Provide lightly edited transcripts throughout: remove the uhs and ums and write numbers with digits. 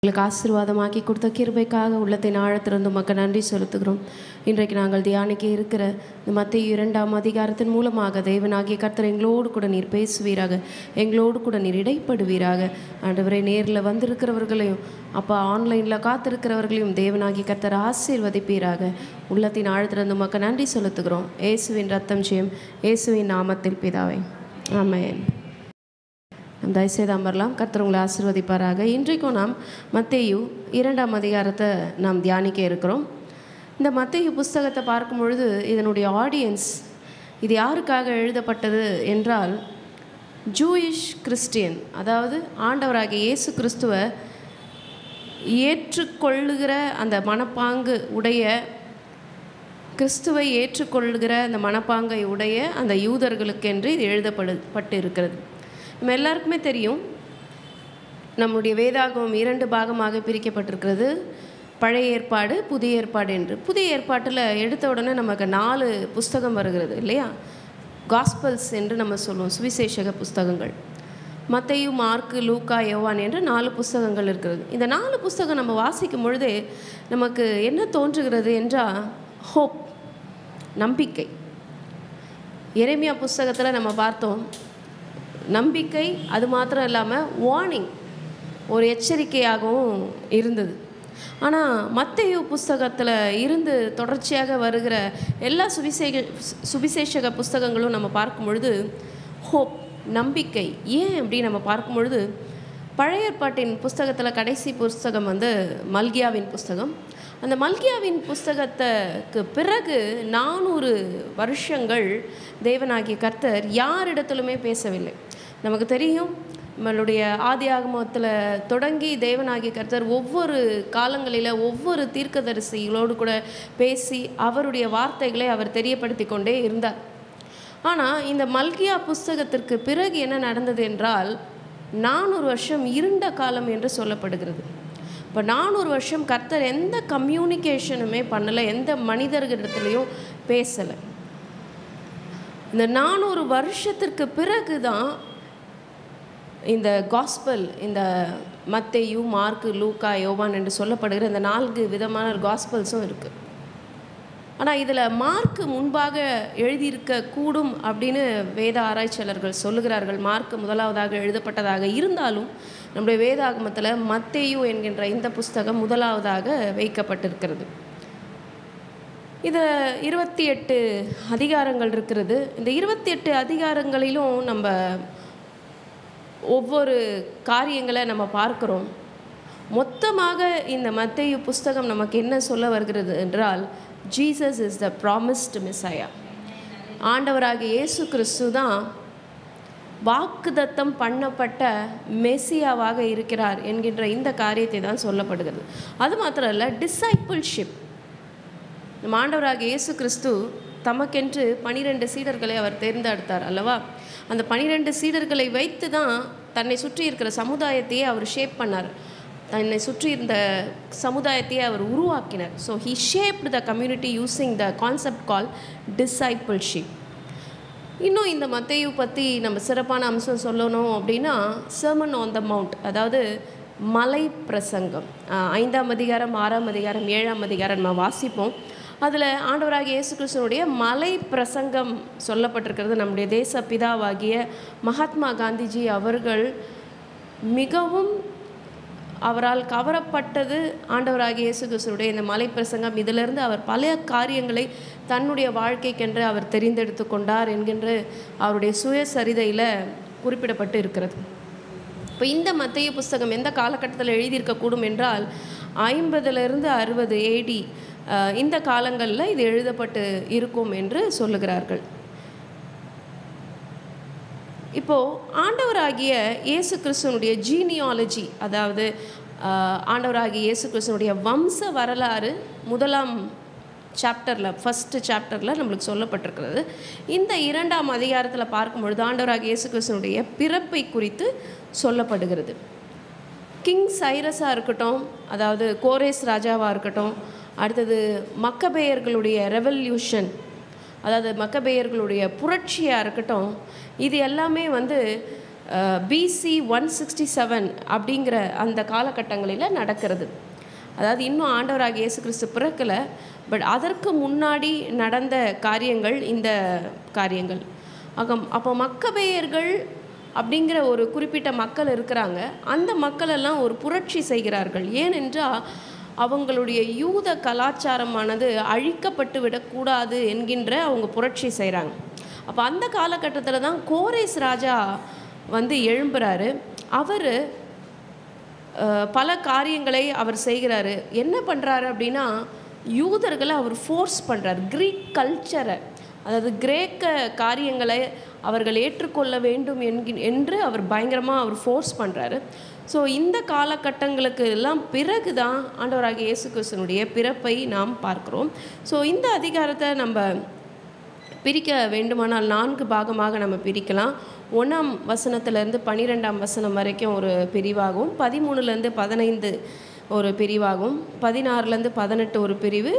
எங்களுக்கு ஆசீர்வாதமாக்கி கொடுத்த கிருபைக்காக உள்ளத்தின் ஆழத்திலிருந்து உமக்கு நன்றி செலுத்துகிறோம். இன்றைக்கு நாங்கள் தியானிக்க இருக்கிற இந்த மத்தேயு 2ஆம் அதிகாரத்தின் மூலமாக தேவனாகிய கர்த்தர் எங்களோடு கூட நீர் பேசுவீராக, எங்களோடு கூட நீர் இடைப்படுவீராக. ஆண்டவரே, நேரில் வந்திருக்கிறவர்களையும் அப்பா ஆன்லைனில் காத்திருக்கிறவர்களையும் தேவனாகிய கர்த்தர் ஆசீர்வதிப்பீராக. உள்ளத்தின் ஆழத்திலிருந்து உமக்கு நன்றி செலுத்துகிறோம். இயேசுவின் ரத்தம் ஜெயம், இயேசுவின் நாமத்தில் பிதாவே, ஆமென். நாம் தயவுசெய்து அமரலாம். கர்த்தர் உங்களை ஆசீர்வதிப்பாராக. இன்றைக்கும் நாம் மத்தேயு 2ஆம் அதிகாரத்தை நாம் தியானிக்க இருக்கிறோம். இந்த மத்தேயு புஸ்தகத்தை பார்க்கும் பொழுது இதனுடைய ஆடியன்ஸ், இது யாருக்காக எழுதப்பட்டது என்றால் ஜூயிஷ் கிறிஸ்டியன், அதாவது ஆண்டவராகிய இயேசு கிறிஸ்துவை ஏற்றுக்கொள்ளுகிற அந்த மனப்பாங்கு உடைய, கிறிஸ்துவை ஏற்றுக்கொள்ளுகிற அந்த மனப்பாங்கை உடைய அந்த யூதர்களுக்கென்று இது எழுதப்பட்டு இருக்கிறது. நம்ம எல்லாருக்குமே தெரியும், நம்முடைய வேதாகமம் 2 பாகமாக பிரிக்கப்பட்டிருக்கிறது, பழைய ஏற்பாடு, புதிய ஏற்பாடு என்று. புதிய ஏற்பாட்டில் எடுத்த உடனே நமக்கு 4 புஸ்தகம் வருகிறது இல்லையா? காஸ்பல்ஸ் என்று நம்ம சொல்லுவோம், சுவிசேஷக புஸ்தகங்கள். மத்தேயு, மார்க்கு, லூக்கா, யோவான் என்று 4 புஸ்தகங்கள் இருக்கிறது. இந்த 4 புஸ்தகம் நம்ம வாசிக்கும் பொழுதே நமக்கு என்ன தோன்றுகிறது என்றால் ஹோப், நம்பிக்கை. எரேமியா புஸ்தகத்தில் நம்ம பார்த்தோம் நம்பிக்கை, அது மாத்திரம் இல்லாமல் வார்னிங், ஒரு எச்சரிக்கையாகவும் இருந்தது. ஆனால் மத்தேயு புஸ்தகத்தில் இருந்து தொடர்ச்சியாக வருகிற எல்லா சுவிசேஷக புஸ்தகங்களும் நம்ம பார்க்கும் பொழுது ஹோப், நம்பிக்கை. ஏன் அப்படி நம்ம பார்க்கும் பொழுது, பழைய ஏற்பாட்டின் புஸ்தகத்தில் கடைசி புஸ்தகம் மல்கியாவின் புஸ்தகம். அந்த மல்கியாவின் புஸ்தகத்துக்கு பிறகு 400 வருஷங்கள் தேவனாகிய கர்த்தர் யாரிடத்திலுமே பேசவில்லை. நமக்கு தெரியும், நம்மளுடைய ஆதி ஆகமத்தில் தொடங்கி தேவனாகிய கர்த்தர் ஒவ்வொரு காலங்களில் ஒவ்வொரு தீர்க்கதரிசிகளோடு கூட பேசி அவருடைய வார்த்தைகளை அவர் தெரியப்படுத்தி கொண்டே இருந்தார். ஆனால் இந்த மல்கியா புஸ்தகத்திற்கு பிறகு என்ன நடந்தது என்றால் 400 வருஷம் இருண்ட காலம் என்று சொல்லப்படுகிறது. இப்போ 400 வருஷம் கர்த்தர் எந்த கம்யூனிகேஷனுமே பண்ணலை, எந்த மனிதர்களிடத்துலையும் பேசலை. இந்த 400 வருஷத்திற்கு பிறகு தான் இந்த காஸ்பல், இந்த மத்தேயு, மார்க்கு, லூக்கா, யோவான் என்று சொல்லப்படுகிற இந்த 4 விதமான காஸ்பல்ஸும் இருக்குது. ஆனால் இதில் மார்க்கு முன்பாக எழுதியிருக்க கூடும் அப்படின்னு வேத ஆராய்ச்சியாளர்கள் சொல்லுகிறார்கள். மார்க்கு முதலாவதாக எழுதப்பட்டதாக இருந்தாலும் நம்முடைய வேதாகமத்தில் மத்தேயு என்கின்ற இந்த புஸ்தகம் முதலாவதாக வைக்கப்பட்டிருக்கிறது. இதில் 28 அதிகாரங்கள் இருக்கிறது. இந்த 28 அதிகாரங்களிலும் நம்ம ஒவ்வொரு காரியங்களை நம்ம பார்க்குறோம். மொத்தமாக இந்த மத்தேயு புஸ்தகம் நமக்கு என்ன சொல்ல வருகிறது என்றால், ஜீசஸ் இஸ் த ப்ராமிஸ்டு மெசாயா. ஆண்டவராகிய இயேசு கிறிஸ்து தான் வாக்குத்தத்தம் பண்ணப்பட்ட மெசியாவாக இருக்கிறார் என்கின்ற இந்த காரியத்தை தான் சொல்லப்படுகிறது. அது மாத்திரம் இல்லை, டிசைபிள்ஷிப். நம்ம ஆண்டவராகிய இயேசு கிறிஸ்து தமக்கென்று 12 சீடர்களை அவர் தேர்ந்தெடுத்தார் அல்லவா? அந்த 12 சீடர்களை வைத்து தான் தன்னை சுற்றி இருக்கிற சமுதாயத்தையே அவர் ஷேப் பண்ணார், தன்னை சுற்றி இருந்த சமுதாயத்தையே அவர் உருவாக்கினார். So he shaped the community using the concept call discipleship. இன்னும் இந்த மத்தேயு பற்றி நம்ம சிறப்பான அம்சம் சொல்லணும் அப்படின்னா, சர்மன் ஆன் த மவுண்ட், அதாவது மலை பிரசங்கம். 5ஆம் அதிகாரம், 6ஆம் அதிகாரம், 7ஆம் அதிகாரம் நம்ம வாசிப்போம். அதில் ஆண்டவராகிய இயேசு கிறிஸ்துனுடைய மலை பிரசங்கம் சொல்லப்பட்டிருக்கிறது. நம்முடைய தேச பிதாவாகிய மகாத்மா காந்திஜி அவர்கள் மிகவும் அவரால் கவரப்பட்டது ஆண்டவராகிய இயேசு கிறிஸ்துனுடைய இந்த மலை பிரசங்கம். இதிலிருந்து அவர் பல காரியங்களை தன்னுடைய வாழ்க்கைக்கென்று அவர் தெரிந்தெடுத்து கொண்டார் என்கின்ற அவருடைய சுயசரிதையில் குறிப்பிடப்பட்டு இருக்கிறது. இப்போ இந்த மத்தேயு புஸ்தகம் எந்த காலகட்டத்தில் எழுதியிருக்கக்கூடும் என்றால் 50லிருந்து 60 AD இந்த காலங்களில் இது எழுதப்பட்டு இருக்கும் என்று சொல்லுகிறார்கள். இப்போது ஆண்டவராகிய இயேசு கிறிஸ்துவனுடைய ஜீனியாலஜி, அதாவது ஆண்டவராகிய இயேசு கிறிஸ்துவனுடைய வம்ச வரலாறு 1ஆம் சாப்டரில், ஃபஸ்ட்டு சாப்டரில் நம்மளுக்கு சொல்லப்பட்டிருக்கிறது. இந்த 2ஆம் அதிகாரத்தில் பார்க்கும்பொழுது ஆண்டவராகிய இயேசு கிறிஸ்துவனுடைய பிறப்பை குறித்து சொல்லப்படுகிறது. கிங் சைரஸாக இருக்கட்டும், அதாவது கோரேஸ் ராஜாவாக இருக்கட்டும், அடுத்தது மக்கபேயர்களுடைய ரெவல்யூஷன், அதாவது மக்கபேயர்களுடைய புரட்சியாக இருக்கட்டும், இது எல்லாமே BC 167 அப்படிங்கிற அந்த காலகட்டங்களில் நடக்கிறது. அதாவது இன்னும் ஆண்டவராகிய இயேசு கிறிஸ்து பிறக்கலை, பட் அதற்கு முன்னாடி நடந்த காரியங்கள் இந்த காரியங்கள். அப்போ மக்கபேயர்கள் அப்படிங்கிற ஒரு குறிப்பிட்ட மக்கள் இருக்கிறாங்க. அந்த மக்களெல்லாம் ஒரு புரட்சி செய்கிறார்கள். ஏனென்றால் அவங்களுடைய யூத கலாச்சாரமானது அழிக்கப்பட்டு விடக்கூடாது என்கின்ற அவங்க புரட்சி செய்கிறாங்க. அப்போ அந்த காலகட்டத்தில் தான் கோரேஸ் ராஜா எழும்புறாரு. அவர் பல காரியங்களை அவர் செய்கிறாரு. என்ன பண்ணுறாரு அப்படின்னா, யூதர்களை அவர் ஃபோர்ஸ் பண்ணுறார். கிரீக் கல்ச்சரை, அதாவது கிரேக்க காரியங்களை அவர்கள் ஏற்றுக்கொள்ள வேண்டும் என்று அவர் பயங்கரமாக அவர் ஃபோர்ஸ் பண்ணுறாரு. ஸோ இந்த காலகட்டங்களுக்கு எல்லாம் பிறகு தான் ஆண்டவராகிய இயேசு கிறிஸ்துவினுடைய பிறப்பை நாம் பார்க்குறோம். ஸோ இந்த அதிகாரத்தை நம்ம பிரிக்க வேண்டுமானால் 4 பாகமாக நம்ம பிரிக்கலாம். 1ஆம் வசனத்திலேருந்து 12ஆம் வசனம் வரைக்கும் ஒரு பிரிவாகும், 13லேருந்து 15 ஒரு பிரிவாகும், 16லேருந்து 18 ஒரு பிரிவு,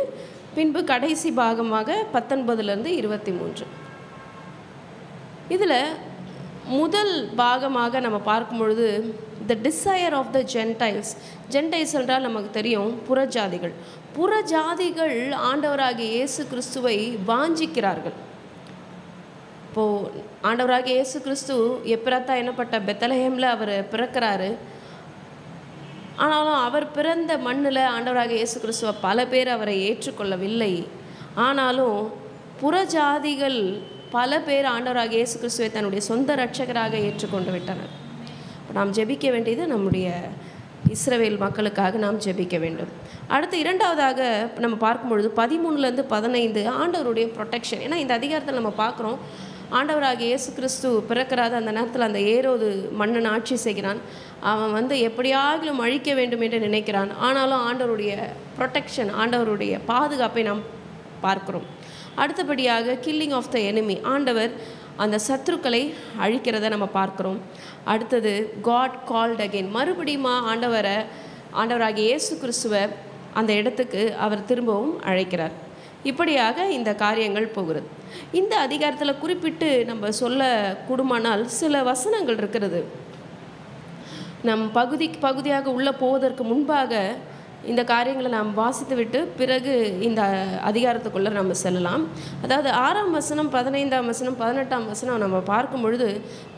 பின்பு கடைசி பாகமாக 19லேருந்து 23. இதில் முதல் பாகமாக நம்ம பார்க்கும் பொழுது the desire of the gentiles. Gentiles என்றால் நமக்கு தெரியும் புறஜாதிகள். புறஜாதிகள் ஆண்டவராகிய இயேசு கிறிஸ்துவை வாஞ்சிக்கிறார்கள். இப்போது ஆண்டவராகிய இயேசு கிறிஸ்து எப்பிரத்தா என்னப்பட்ட பெத்லஹேமில் அவர் பிறக்கிறாரு. ஆனாலும் அவர் பிறந்த மண்ணில் ஆண்டவராகிய இயேசு கிறிஸ்துவை பல பேர் அவரை ஏற்றுக்கொள்ளவில்லை. ஆனாலும் புறஜாதிகள் பல பேர் ஆண்டவராகிய இயேசு கிறிஸ்துவை தன்னுடைய சொந்த இரட்சகராக ஏற்றுக்கொண்டு விட்டனர். இப்போ நாம் ஜெபிக்க வேண்டியது நம்முடைய இஸ்ரவேல் மக்களுக்காக நாம் ஜெபிக்க வேண்டும். அடுத்து 2வதாக நம்ம பார்க்கும் பொழுது 13லேருந்து 15 ஆண்டவருடைய ப்ரொடெக்ஷன். ஏன்னா இந்த அதிகாரத்தில் நம்ம பார்க்குறோம், ஆண்டவராகிய இயேசு கிறிஸ்து பிறக்கிறாத அந்த நேரத்தில் அந்த ஏரோது மன்னன் ஆட்சி செய்கிறான். அவன் எப்படியாகிலும் அழிக்க வேண்டும் என்று நினைக்கிறான். ஆனாலும் ஆண்டவருடைய ப்ரொடெக்ஷன், ஆண்டவருடைய பாதுகாப்பை நாம் பார்க்குறோம். அடுத்தபடியாக கில்லிங் ஆஃப் த எனிமி, ஆண்டவர் அந்த சத்துருக்களை அழிக்கிறத நம்ம பார்க்குறோம். அடுத்தது காட் கால்ட் அகெயின், மறுபடியும் ஆண்டவராகிய இயேசு கிறிஸ்துவை அந்த இடத்துக்கு அவர் திரும்பவும் அழைக்கிறார். இப்படியாக இந்த காரியங்கள் போகிறது. இந்த அதிகாரத்தில் குறிப்பிட்டு நம்ம சொல்ல கூடுமானால் சில வசனங்கள் இருக்கிறது. நம் பகுதியாக உள்ளே போவதற்கு முன்பாக இந்த காரியங்களை நாம் வாசித்து விட்டு பிறகு இந்த அதிகாரத்துக்குள்ளே நம்ம செல்லலாம். அதாவது 6ஆம் வசனம், 15ஆம் வசனம், 18ஆம் வசனம் நம்ம பார்க்கும் பொழுது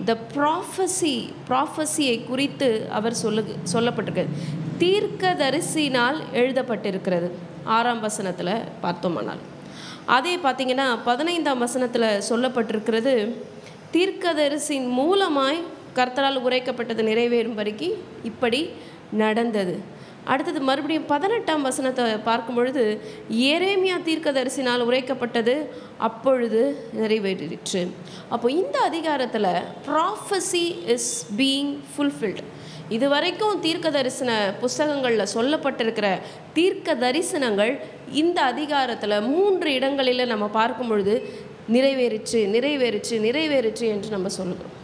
த ப்ராஃபஸியை குறித்து அவர் சொல்லப்பட்டிருக்கு. தீர்க்கதரிசினால் எழுதப்பட்டிருக்கிறது 6ஆம் வசனத்தில் பார்த்தோமானால். அதே பார்த்திங்கன்னா 15ஆம் வசனத்தில் சொல்லப்பட்டிருக்கிறது, தீர்க்கதரிசியின் மூலமாய் கர்த்தரால் உரைக்கப்பட்டது நிறைவேறும் வரைக்கும் இப்படி நடந்தது. அடுத்தது மறுபடியும் 18ஆம் வசனத்தை பார்க்கும் பொழுது எரேமியா தீர்க்கதரிசினால் உரைக்கப்பட்டது அப்பொழுது நிறைவேறிற்று. அப்போ இந்த அதிகாரத்தில் ப்ராஃபஸி இஸ் பீயிங் ஃபுல்ஃபில்டு. இதுவரைக்கும் தீர்க்க தரிசன புஸ்தகங்களில் சொல்லப்பட்டிருக்கிற தீர்க்க தரிசனங்கள் இந்த அதிகாரத்தில் 3 இடங்களில் நம்ம பார்க்கும் பொழுது நிறைவேறிற்று நிறைவேறிற்று நிறைவேறிற்று என்று நம்ம சொல்லுகிறோம்.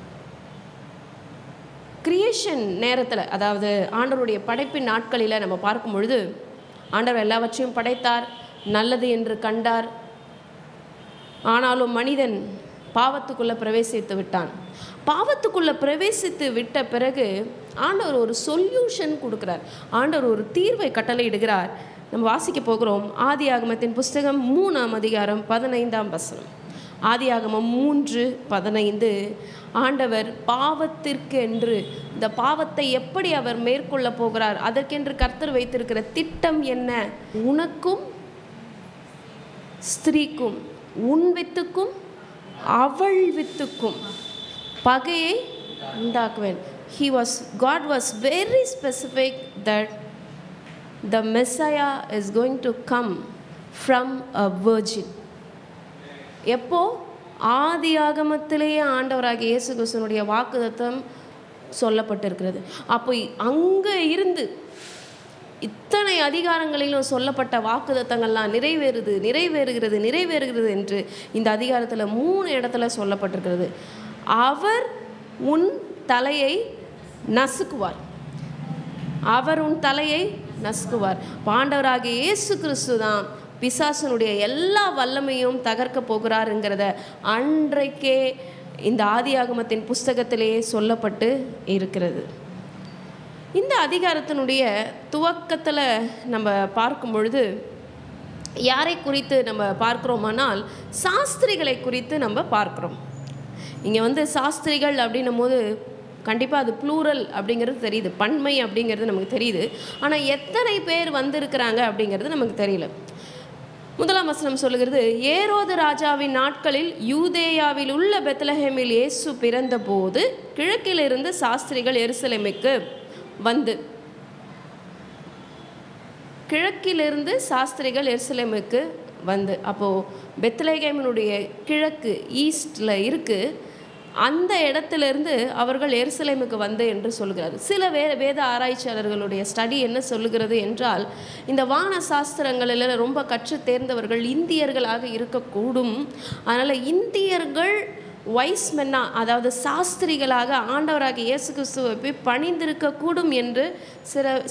கிரியேஷன் நேரத்தில், அதாவது ஆண்டவருடைய படைப்பின் நாட்களில் நம்ம பார்க்கும் பொழுது ஆண்டவர் எல்லாவற்றையும் படைத்தார், நல்லது என்று கண்டார். ஆனாலும் மனிதன் பாவத்துக்குள்ளே பிரவேசித்து விட்டான். பாவத்துக்குள்ளே பிரவேசித்து விட்ட பிறகு ஆண்டவர் ஒரு சொல்யூஷன் கொடுக்குறார். ஆண்டவர் ஒரு தீர்வை கட்டளையிடுகிறார். நம்ம வாசிக்க போகிறோம் ஆதியாகமத்தின் புஸ்தகம் 3ஆம் அதிகாரம் 15ஆம் வசனம். ஆதியாகமம் 3:15. ஆண்டவர் பாவத்திற்கு என்று, இந்த பாவத்தை எப்படி அவர் மேற்கொள்ள போகிறார், அதற்கென்று கர்த்தர் வைத்திருக்கிற திட்டம் என்ன? உனக்கும் ஸ்திரீக்கும், உன் வித்துக்கும் அவள் வித்துக்கும் பகையை உண்டாக்குவேன். God was very specific that the Messiah is going to come from a virgin. எப்போ? ஆதி ஆகமத்திலேயே ஆண்டவராகிய இயேசு கிறிஸ்துவினுடைய வாக்குத்தத்தம் சொல்லப்பட்டிருக்கிறது. அப்போ அங்கே இருந்து இத்தனை அதிகாரங்களிலும் சொல்லப்பட்ட வாக்குத்தத்தங்கள்லாம் நிறைவேறுகிறது என்று இந்த அதிகாரத்தில் 3 இடத்துல சொல்லப்பட்டிருக்கிறது. அவர் உன் தலையை நசுக்குவார், அவர் உன் தலையை நசுக்குவார். ஆண்டவராகிய இயேசு கிறிஸ்து தான் பிசாசனுடைய எல்லா வல்லமையும் தகர்க்க போகிறாருங்கிறத அன்றைக்கே இந்த ஆதியாகமத்தின் புஸ்தகத்திலேயே சொல்லப்பட்டு இருக்கிறது. இந்த அதிகாரத்தினுடைய துவக்கத்தில் நம்ம பார்க்கும் பொழுது யாரை குறித்து நம்ம பார்க்குறோமானால் சாஸ்திரிகளை குறித்து நம்ம பார்க்குறோம். இங்கே சாஸ்திரிகள் அப்படின்னும் போது கண்டிப்பாக அது ப்ளூரல் அப்படிங்கிறது தெரியுது, பன்மை அப்படிங்கிறது நமக்கு தெரியுது. ஆனால் எத்தனை பேர் வந்திருக்கிறாங்க அப்படிங்கிறது நமக்கு தெரியல. 1ஆம் வசனம் சொல்லுகிறது, ஏரோது ராஜாவின் நாட்களில் யூதேயாவில் உள்ள பெத்லஹேமில் இயேசு பிறந்த போது கிழக்கிலிருந்து சாஸ்திரிகள் எருசலேமுக்கு வந்து, கிழக்கிலிருந்து சாஸ்திரிகள் எருசலேமுக்கு வந்து, அப்போது பெத்லஹேமினுடைய கிழக்கு ஈஸ்டில் இருக்குது, அந்த இடத்துலேருந்து அவர்கள் எருசலேமுக்கு வந்து என்று சொல்கிறார். சில வேத ஆராய்ச்சியாளர்களுடைய ஸ்டடி என்ன சொல்லுகிறது என்றால், இந்த வான சாஸ்திரங்களில் ரொம்ப கற்று தேர்ந்தவர்கள் இந்தியர்களாக இருக்கக்கூடும். அதனால் இந்தியர்கள் வைஸ்மென்னா, அதாவது சாஸ்திரிகளாக ஆண்டவராக இயேசு கிறிஸ்துவை போய் பணிந்திருக்கக்கூடும் என்று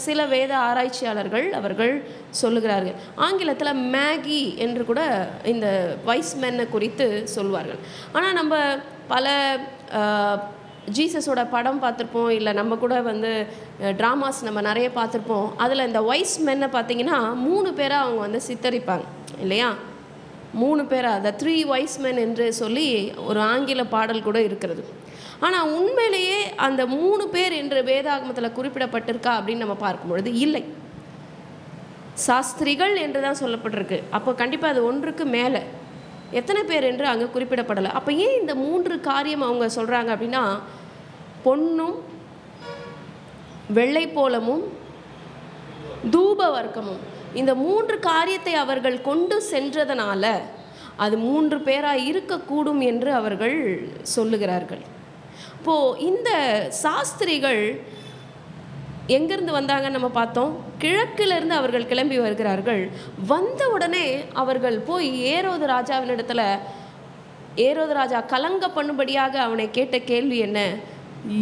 சில வேத ஆராய்ச்சியாளர்கள் அவர்கள் சொல்லுகிறார்கள். ஆங்கிலத்தில் மேகி என்று கூட இந்த வைஸ்மென்னை குறித்து சொல்வார்கள். ஆனால் நம்ம பல ஜீசஸோட படம் பார்த்துருப்போம், இல்லை நம்ம கூட ட்ராமாஸ் நம்ம நிறைய பார்த்துருப்போம். அதில் இந்த வைஸ் மென்னை பார்த்திங்கன்னா 3 பேராக அவங்க சித்தரிப்பாங்க இல்லையா? 3 பேராக, த 3 வைஸ் மென் என்று சொல்லி ஒரு ஆங்கில பாடல் கூட இருக்கிறது. ஆனால் உண்மையிலேயே அந்த 3 பேர் என்று வேதாகமத்தில் குறிப்பிடப்பட்டிருக்கா அப்படின்னு நம்ம பார்க்கும்பொழுது இல்லை, சாஸ்திரிகள் என்று தான் சொல்லப்பட்டிருக்கு. அப்போ கண்டிப்பாக அது 1க்கு மேலே, எத்தனை பேர் என்று அங்கே குறிப்பிடப்படலை. அப்போ ஏன் இந்த 3 காரியம் அவங்க சொல்கிறாங்க அப்படின்னா, பொன்னும் வெள்ளை போலமும் தூப வர்க்கமும், இந்த 3 காரியத்தை அவர்கள் கொண்டு சென்றதனால அது 3 பேராக இருக்கக்கூடும் என்று அவர்கள் சொல்லுகிறார்கள். இப்போது இந்த சாஸ்திரிகள் எங்கேருந்து வந்தாங்கன்னு நம்ம பார்த்தோம். கிழக்கிலிருந்து அவர்கள் கிளம்பி வருகிறார்கள். வந்த உடனே அவர்கள் போய் ஏரோது ராஜாவினிடத்தில், ஏரோது ராஜா கலங்க பண்ணும்படியாக அவனை கேட்ட கேள்வி என்ன?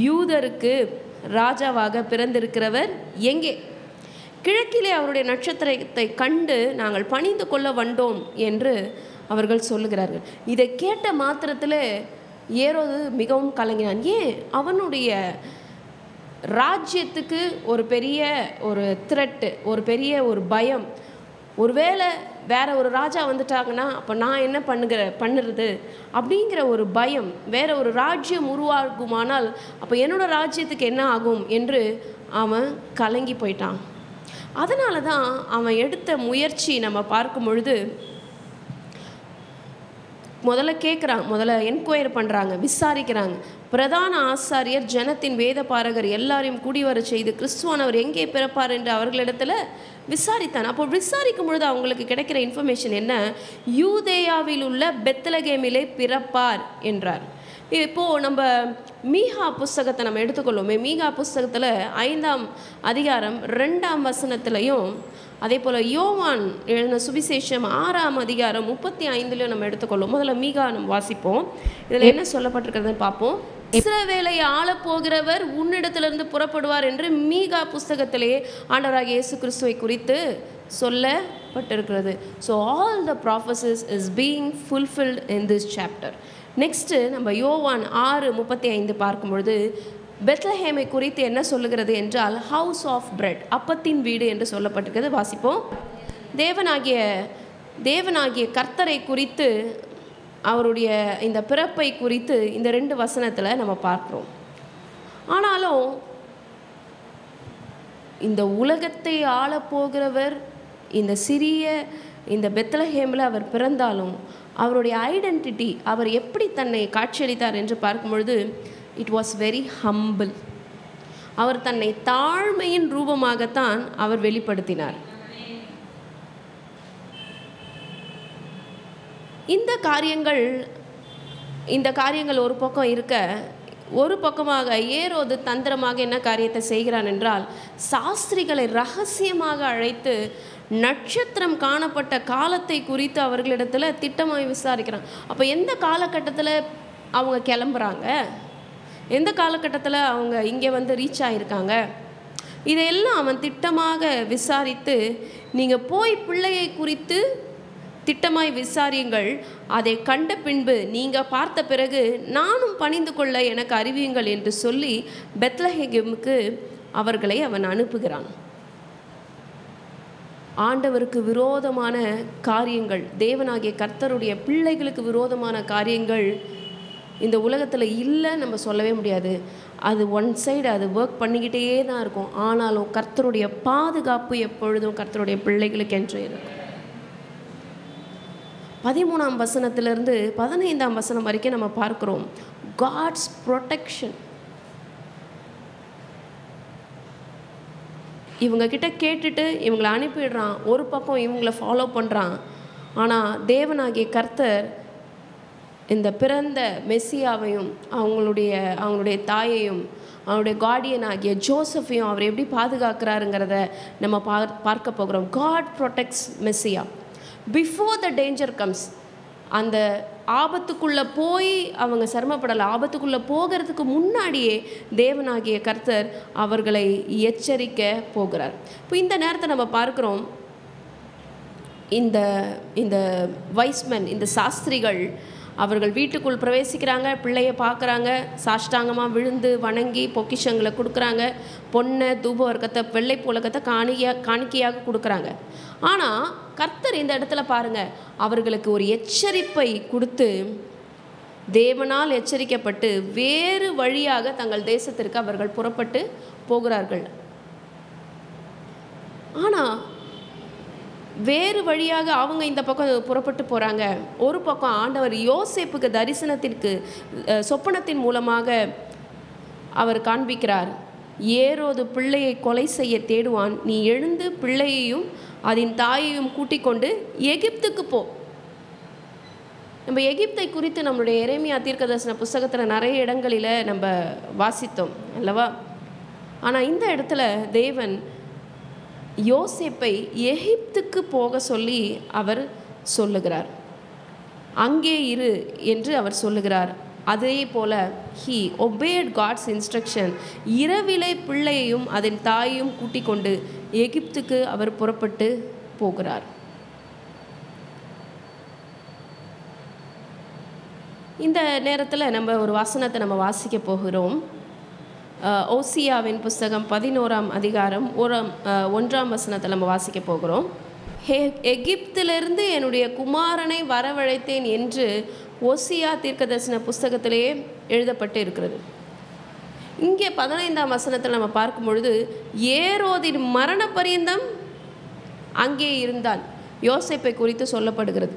யூதருக்கு ராஜாவாக பிறந்திருக்கிறவர் எங்கே? கிழக்கிலே அவருடைய நட்சத்திரத்தை கண்டு நாங்கள் பணிந்து கொள்ள வந்தோம் என்று அவர்கள் சொல்லுகிறார்கள். இதை கேட்ட மாத்திரத்தில் ஏரோது மிகவும் கலங்கினான். ஏன்? அவனுடைய ராஜ்யத்துக்கு ஒரு பெரிய ஒரு த்ரெட்டு, ஒரு பெரிய ஒரு பயம். ஒருவேளை வேற ஒரு ராஜா வந்துட்டாங்கன்னா அப்போ நான் என்ன பண்ணுறது அப்படிங்கிற ஒரு பயம். வேற ஒரு ராஜ்யம் உருவாகுமானால் அப்போ என்னோட ராஜ்யத்துக்கு என்ன ஆகும் என்று அவன் கலங்கி போயிட்டான். அதனால தான் அவன் எடுத்த முயற்சி நம்ம பார்க்கும் பொழுது, முதல்ல கேட்குறாங்க, முதல்ல என்கொயர் பண்ணுறாங்க, விசாரிக்கிறாங்க. பிரதான ஆசாரியர் ஜனத்தின் வேத பாரகர் எல்லாரையும் கூடி வர செய்து கிறிஸ்துவானவர் எங்கே பிறப்பார் என்று அவர்களிடத்தில் விசாரித்தான். அப்போ விசாரிக்கும் பொழுது அவங்களுக்கு கிடைக்கிற இன்ஃபர்மேஷன் என்ன? யூதேயாவில் உள்ள பெத்லகேமிலே பிறப்பார் என்றார். இப்போது நம்ம மீகா புஸ்தகத்தை நம்ம எடுத்துக்கொள்வோமே, மீகா புஸ்தகத்தில் 5ஆம் அதிகாரம் 2ஆம் வசனத்திலையும், அதே போல் யோவான் எழுதின சுவிசேஷம் 6ஆம் அதிகாரம் 35லையும் நம்ம எடுத்துக்கொள்வோம். முதல்ல மீகா நம்ம வாசிப்போம். இதில் என்ன சொல்லப்பட்டிருக்கிறதுன்னு பார்ப்போம். இஸ்ரவேலை ஆளப்போகிறவர் உன்னிடத்திலிருந்து புறப்படுவார் என்று மீகா புஸ்தகத்திலே ஆண்டவராகிய இயேசு கிறிஸ்துவை குறித்து சொல்லப்பட்டிருக்கிறது. So all the prophecies is being fulfilled in this chapter. Next நம்ம யோவான் 6:35 பார்க்கும்பொழுது பெத்லஹேமை குறித்து என்ன சொல்லுகிறது என்றால், ஹவுஸ் ஆஃப் பிரெட், அப்பத்தின் வீடு என்று சொல்லப்பட்டிருக்கிறது. வாசிப்போம். தேவனாகிய கர்த்தரை குறித்து, அவருடைய இந்த பிறப்பை குறித்து இந்த 2 வசனத்தில் நம்ம பார்க்குறோம். ஆனாலும் இந்த உலகத்தை ஆளப்போகிறவர் இந்த சிறிய இந்த பெத்லஹேமில் அவர் பிறந்தாலும் அவருடைய ஐடென்டிட்டி, அவர் எப்படி தன்னை காட்சியளித்தார் என்று பார்க்கும்பொழுது இட் வாஸ் வெரி ஹம்பிள். அவர் தன்னை தாழ்மையின் ரூபமாகத்தான் அவர் வெளிப்படுத்தினார். இந்த காரியங்கள் ஒரு பக்கம் இருக்க, ஒரு பக்கமாக ஏரோது தந்திரமாக என்ன காரியத்தை செய்கிறான் என்றால், சாஸ்திரிகளை ரகசியமாக அழைத்து நட்சத்திரம் காணப்பட்ட காலத்தை குறித்து அவர்களிடத்தில் திட்டமாய் விசாரிக்கிறான். அப்போ எந்த காலகட்டத்தில் அவங்க கிளம்புறாங்க, எந்த காலகட்டத்தில் அவங்க இங்கே ரீச் ஆகியிருக்காங்க, இதையெல்லாம் அவன் திட்டமாக விசாரித்து, நீங்கள் போய் பிள்ளையை குறித்து திட்டமாய் விசாரியுங்கள், அதை கண்ட பின்பு நீங்கள் பார்த்த பிறகு நானும் பணிந்து கொள்ள எனக்கு அறிவியுங்கள் என்று சொல்லி பெத்லஹேமுக்கு அவர்களை அவன் அனுப்புகிறான். ஆண்டவருக்கு விரோதமான காரியங்கள், தேவனாகிய கர்த்தருடைய பிள்ளைகளுக்கு விரோதமான காரியங்கள் இந்த உலகத்தில் இல்லை நம்ம சொல்லவே முடியாது. அது ஒன் சைடு அது ஒர்க் பண்ணிக்கிட்டே தான் இருக்கும். ஆனாலும் கர்த்தருடைய பாதுகாப்பு எப்பொழுதும் கர்த்தருடைய பிள்ளைகளுக்கு என்று இருக்கும். 13ஆம் வசனத்திலிருந்து 15ஆம் வசனம் வரைக்கும் நம்ம பார்க்கிறோம் காட்ஸ் ப்ரொடெக்ஷன். இவங்கக்கிட்ட கேட்டுட்டு இவங்களை அனுப்பிடுறான், ஒரு பக்கம் இவங்களை ஃபாலோ பண்ணுறான். ஆனால் தேவனாகிய கர்த்தர் இந்த பிறந்த மெஸ்ஸியாவையும் அவங்களுடைய தாயையும் அவனுடைய கார்டியன் ஆகிய ஜோசஃபையும் அவர் எப்படி பாதுகாக்கிறாருங்கிறத நம்ம பார்க்க போகிறோம். God protects Messiah before the danger comes. அந்த ஆபத்துக்குள்ளே போய் அவங்க சிரமப்படலை, ஆபத்துக்குள்ளே போகிறதுக்கு முன்னாடியே தேவனாகிய கர்த்தர் அவர்களை எச்சரிக்க போகிறார். இப்போ இந்த நேரத்தை நம்ம பார்க்குறோம், இந்த வைஸ்மென், இந்த சாஸ்திரிகள் அவர்கள் வீட்டுக்குள் பிரவேசிக்கிறாங்க, பிள்ளையை பார்க்குறாங்க, சாஷ்டாங்கமாக விழுந்து வணங்கி பொக்கிஷங்களை கொடுக்குறாங்க, பொண்ணை தூப வர்க்கத்தை வெள்ளை புலகத்தை காணிக்கையாக கொடுக்குறாங்க. ஆனால் கர்த்தர் இந்த இடத்துல பாருங்கள், அவர்களுக்கு ஒரு எச்சரிப்பை கொடுத்து தேவனால் எச்சரிக்கப்பட்டு வேறு வழியாக தங்கள் தேசத்திற்கு அவர்கள் புறப்பட்டு போகிறார்கள். ஆனால் வேறு வழியாக அவங்க இந்த பக்கம் புறப்பட்டு போகிறாங்க. ஒரு பக்கம் ஆண்டவர் யோசேப்புக்கு தரிசனத்திற்கு சொப்பனத்தின் மூலமாக அவர் காண்பிக்கிறார், ஏரோது பிள்ளையை கொலை செய்ய தேடுவான், நீ எழுந்து பிள்ளையையும் அதன் தாயையும் கூட்டிக் கொண்டு எகிப்துக்கு போ. நம்ம எகிப்தை குறித்து நம்மளுடைய எரேமியா தீர்க்கதரிசன புஸ்தகத்தில் நிறைய இடங்களில் நம்ம வாசித்தோம் அல்லவா? ஆனால் இந்த இடத்துல தேவன் யோசேப்பை எகிப்துக்கு போக சொல்லி அவர் சொல்லுகிறார். அங்கே இரு என்று அவர் சொல்லுகிறார். அதே போல he obeyed God's instruction. இரவிலே பிள்ளையையும் அதன் தாயையும் கூட்டிக் கொண்டு எகிப்துக்கு அவர் புறப்பட்டு போகிறார். இந்த நேரத்தில் நம்ம ஒரு வசனத்தை நம்ம வாசிக்க போகிறோம். ஓசியாவின் புஸ்தகம் 11ஆம் அதிகாரம் 1ஆம் வசனத்தில் நம்ம வாசிக்க போகிறோம். எகிப்திலிருந்து என்னுடைய குமாரனை வரவழைத்தேன் என்று ஓசியா தீர்க்கதரிசன புஸ்தகத்திலேயே எழுதப்பட்டு இருக்கிறது. இங்கே 15ஆம் வசனத்தில் நம்ம பார்க்கும் பொழுது ஏரோதின் மரண பரியந்தம் அங்கே இருந்தான். யோசேப்பை குறித்து சொல்லப்படுகிறது.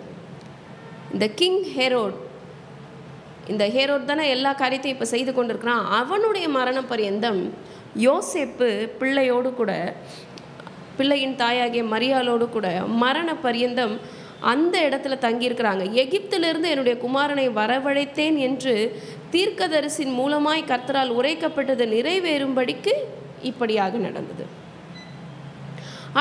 இந்த கிங் ஹெரோட், இந்த ஹேரோட் தானே எல்லா காரியத்தையும் இப்போ செய்து கொண்டிருக்கிறான். அவனுடைய மரண பரியந்தம் யோசேப்பு பிள்ளையோடு கூட, பிள்ளையின் தாயாகிய மரியாளோடு கூட மரண பரியந்தம் அந்த இடத்துல தங்கியிருக்கிறாங்க. எகிப்திலிருந்து என்னுடைய குமாரனை வரவழைத்தேன் என்று தீர்க்கதரிசின் மூலமாய் கர்த்தரால் உரைக்கப்பட்டது நிறைவேறும்படிக்கு இப்படியாக நடந்தது.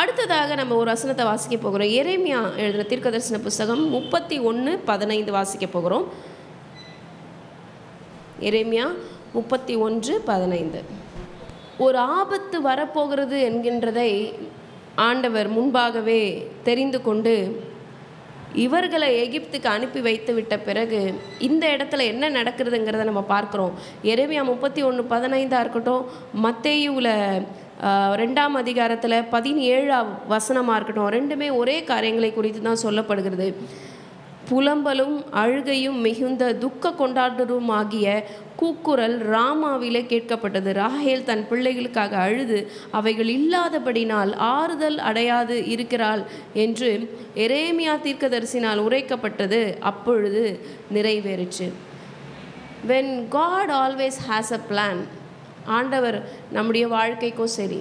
அடுத்ததாக நம்ம ஒரு வசனத்தை வாசிக்க போகிறோம். எரேமியா எழுதின தீர்க்கதரிசன புஸ்தகம் 31:15 வாசிக்க போகிறோம். எரேமியா 31:15. ஒரு ஆபத்து வரப்போகிறது என்கின்றதை ஆண்டவர் முன்பாகவே தெரிந்து கொண்டு இவர்களை எகிப்துக்கு அனுப்பி வைத்து விட்ட பிறகு இந்த இடத்துல என்ன நடக்கிறதுங்கிறத நம்ம பார்க்குறோம். எரேமியா 31:15 இருக்கட்டும், மத்தேயுவில் 2ஆம் அதிகாரத்தில் 17ஆம் வசனமாக இருக்கட்டும், ரெண்டுமே ஒரே காரியங்களை குறித்து தான் சொல்லப்படுகிறது. புலம்பலும் அழுகையும் மிகுந்த துக்க கொண்டாடுறதும் ஆகிய கூக்குரல் ராமாவிலே கேட்கப்பட்டது. ராகேல் தன் பிள்ளைகளுக்காக அழுது அவைகள் இல்லாதபடினால் ஆறுதல் அடையாது இருக்கிறாள் என்று எரேமியா தீர்க்கதரிசினால் உரைக்கப்பட்டது அப்பொழுது நிறைவேறிற்று. when God always has a plan, ஆண்டவர் நம்முடைய வாழ்க்கைக்கும் சரி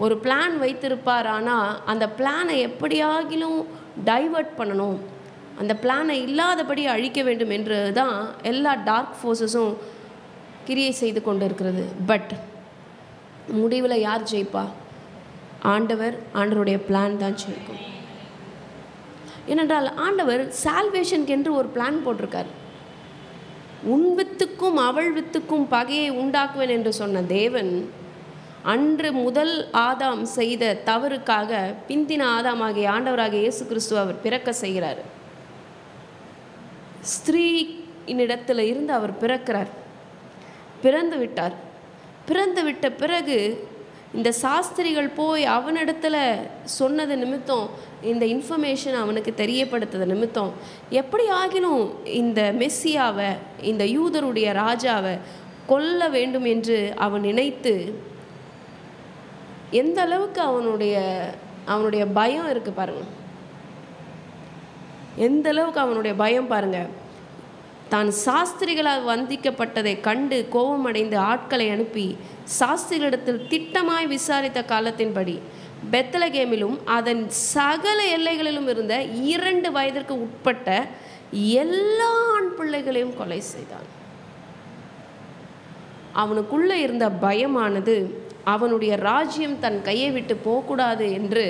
ஒரு பிளான் வைத்திருப்பார். ஆனால் அந்த பிளானை எப்படியாகிலும் டைவர்ட் பண்ணணும், அந்த பிளானை இல்லாதபடி அழிக்க வேண்டும் என்று தான் எல்லா டார்க் ஃபோர்ஸஸும் கிரியை செய்து கொண்டு இருக்கிறது. பட் முடிவில் யார் ஜெயிப்பா? ஆண்டவருடைய பிளான் தான் ஜெயிக்கும். ஏனென்றால் ஆண்டவர் சால்வேஷனுக்கு என்று ஒரு பிளான் போட்டிருக்கார். உன் வித்துக்கும் அவள் வித்துக்கும் பகையை உண்டாக்குவேன் என்று சொன்ன தேவன் அன்று முதல் ஆதாம் செய்த தவறுக்காக பிந்தின ஆதாமாகிய ஆண்டவராகிய இயேசு கிறிஸ்துவ அவர் பிறக்க செய்கிறார். ஸ்திரீயினிடத்தில் இருந்து அவர் பிறக்கிறார், பிறந்து விட்டார். பிறந்து விட்ட பிறகு இந்த சாஸ்திரிகள் போய் அவனிடத்துல சொன்னது நிமித்தம், இந்த இன்ஃபர்மேஷன் அவனுக்கு தெரியப்படுத்தது நிமித்தம், எப்படி ஆகினும் இந்த மெஸ்ஸியாவை, இந்த யூதருடைய ராஜாவை கொல்ல வேண்டும் என்று அவன் நினைத்து, எந்த அளவுக்கு அவனுடைய பயம் இருக்கு பாருங்க, எந்த அளவுக்கு அவனுடைய பயம் பாருங்க. தான் சாஸ்திரிகளால் வந்திக்கப்பட்டதை கண்டு கோபமடைந்து ஆட்களை அனுப்பி சாஸ்திரிகளிடத்தில் திட்டமாய் விசாரித்த காலத்தின்படி பெத்லகேமிலும் அதன் சகல எல்லைகளிலும் இருந்த 2 வயதிற்கு உட்பட்ட எல்லா ஆண் பிள்ளைகளையும் கொலை செய்தான். அவனுக்குள்ள இருந்த பயமானது அவனுடைய ராஜ்யம் தன் கையை விட்டு போகக்கூடாது என்று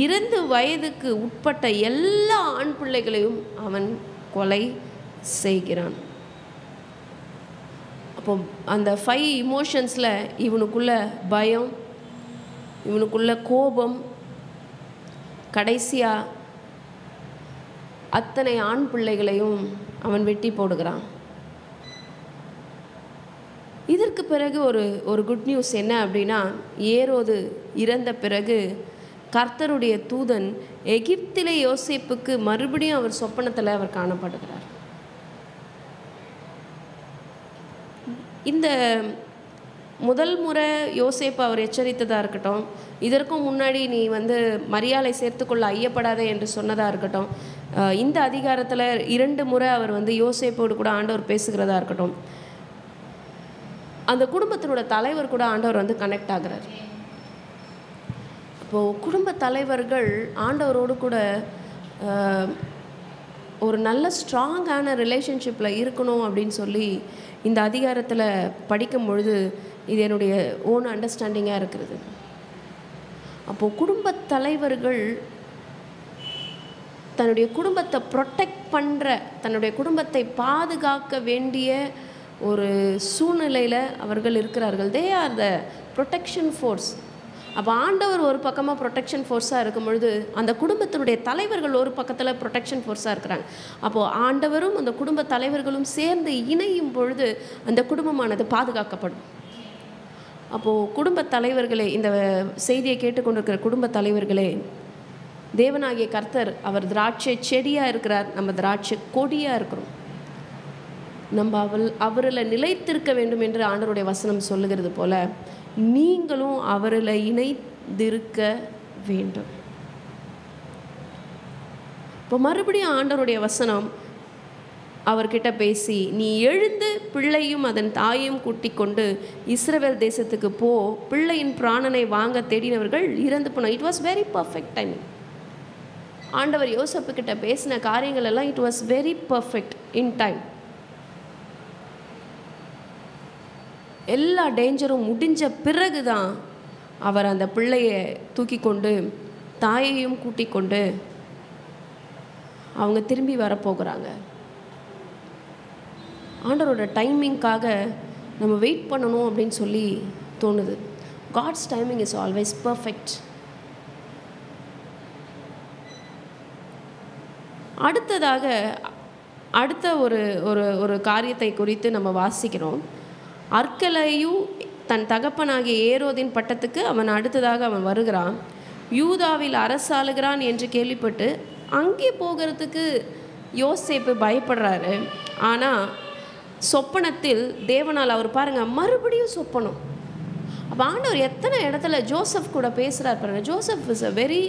2 வயதுக்கு உட்பட்ட எல்லா ஆண் பிள்ளைகளையும் அவன் கொலை செய்கிறான். அப்போ அந்த 5 இமோஷன்ஸில் இவனுக்குள்ள பயம், இவனுக்குள்ள கோபம், கடைசியாக அத்தனை ஆண் பிள்ளைகளையும் அவன் வெட்டி போடுகிறான். இதற்கு பிறகு ஒரு குட் நியூஸ் என்ன அப்படின்னா, ஏரோது இறந்த பிறகு கர்த்தருடைய தூதன் எகிப்திலே யோசேப்புக்கு மறுபடியும் அவர் சொப்பனத்தில் அவர் காணப்படுகிறார். இந்த முதல் முறை யோசேப்பு அவர் எச்சரித்ததாக இருக்கட்டும், இதற்கும் முன்னாடி நீ மரியாதை சேர்த்துக்கொள்ள ஐயப்படாதே என்று சொன்னதாக இருக்கட்டும், இந்த அதிகாரத்தில் 2 முறை அவர் யோசேப்போடு கூட ஆண்டவர் பேசுகிறதா இருக்கட்டும், அந்த குடும்பத்தினோட தலைவர் கூட ஆண்டவர் கனெக்ட் ஆகிறார். இப்போது குடும்ப தலைவர்கள் ஆண்டவரோடு கூட ஒரு நல்ல ஸ்ட்ராங்கான ரிலேஷன்ஷிப்பில் இருக்கணும் அப்படின்னு சொல்லி இந்த அதிகாரத்தில் படிக்கும் பொழுது இது என்னுடைய ஓன் அண்டர்ஸ்டாண்டிங்காக இருக்கிறது. அப்போது குடும்ப தலைவர்கள் தன்னுடைய குடும்பத்தை ப்ரொடெக்ட் பண்ணுற, தன்னுடைய குடும்பத்தை பாதுகாக்க வேண்டிய ஒரு சூழ்நிலையில் அவர்கள் இருக்கிறார்கள். They are the protection force. அப்போ ஆண்டவர் ஒரு பக்கமாக ப்ரொடெக்ஷன் ஃபோர்ஸாக இருக்கும் பொழுது அந்த குடும்பத்தினுடைய தலைவர்கள் ஒரு பக்கத்தில் ப்ரொடெக்ஷன் ஃபோர்ஸாக இருக்கிறாங்க. அப்போது ஆண்டவரும் அந்த குடும்ப தலைவர்களும் சேர்ந்து இணையும் பொழுது அந்த குடும்பமானது பாதுகாக்கப்படும். அப்போது குடும்ப தலைவர்களே, இந்த செய்தியை கேட்டுக்கொண்டிருக்கிற குடும்ப தலைவர்களே, தேவனாகிய கர்த்தர் அவர் திராட்சை செடியாக இருக்கிறார், நம்ம திராட்சை கொடியாக இருக்கிறோம். நம்ம அவரில் நிலைத்திருக்க வேண்டும் என்று ஆண்டவருடைய வசனம் சொல்லுகிறது போல நீங்களும் அவரில் இணைந்திருக்க வேண்டும். இப்போ மறுபடியும் ஆண்டவருடைய வசனம் அவர்கிட்ட பேசி, நீ எழுந்து பிள்ளையும் அதன் தாயையும் கூட்டிக் கொண்டு இஸ்ரவேல் தேசத்துக்கு போ, பிள்ளையின் பிராணனை வாங்க தேடினவர்கள் இறந்து போன. It was very perfect timing. ஆண்டவர் யோசேப்பு கிட்ட பேசின காரியங்கள் எல்லாம் it was very perfect in time. எல்லா டேஞ்சரும் முடிஞ்ச பிறகு தான் அவர் அந்த பிள்ளையை தூக்கி கொண்டு தாயையும் கூட்டிக் கொண்டு அவங்க திரும்பி வரப்போகிறாங்க. ஆண்டவரோட டைமிங்காக நம்ம வெயிட் பண்ணணும் அப்படின்னு சொல்லி தோணுது. God's timing is always perfect. அடுத்ததாக அடுத்த ஒரு காரியத்தை குறித்து நம்ம வாசிக்கிறோம். அர்க்கலையு தன் தகப்பனாகிய ஏரோதின் பட்டத்துக்கு அவன் அடுத்ததாக அவன் வருகிறான். யூதாவில் அரசாளுகிறான் என்று கேள்விப்பட்டு அங்கே போகிறதுக்கு யோசேப்பு பயப்படுறாரு. ஆனால் சொப்பனத்தில் தேவனால் அவர் பாருங்கள் மறுபடியும் சொப்பனம். அப்போ ஆண்டவர் எத்தனை இடத்துல ஜோசப் கூட பேசுகிறார் பாருங்கள். Joseph is a very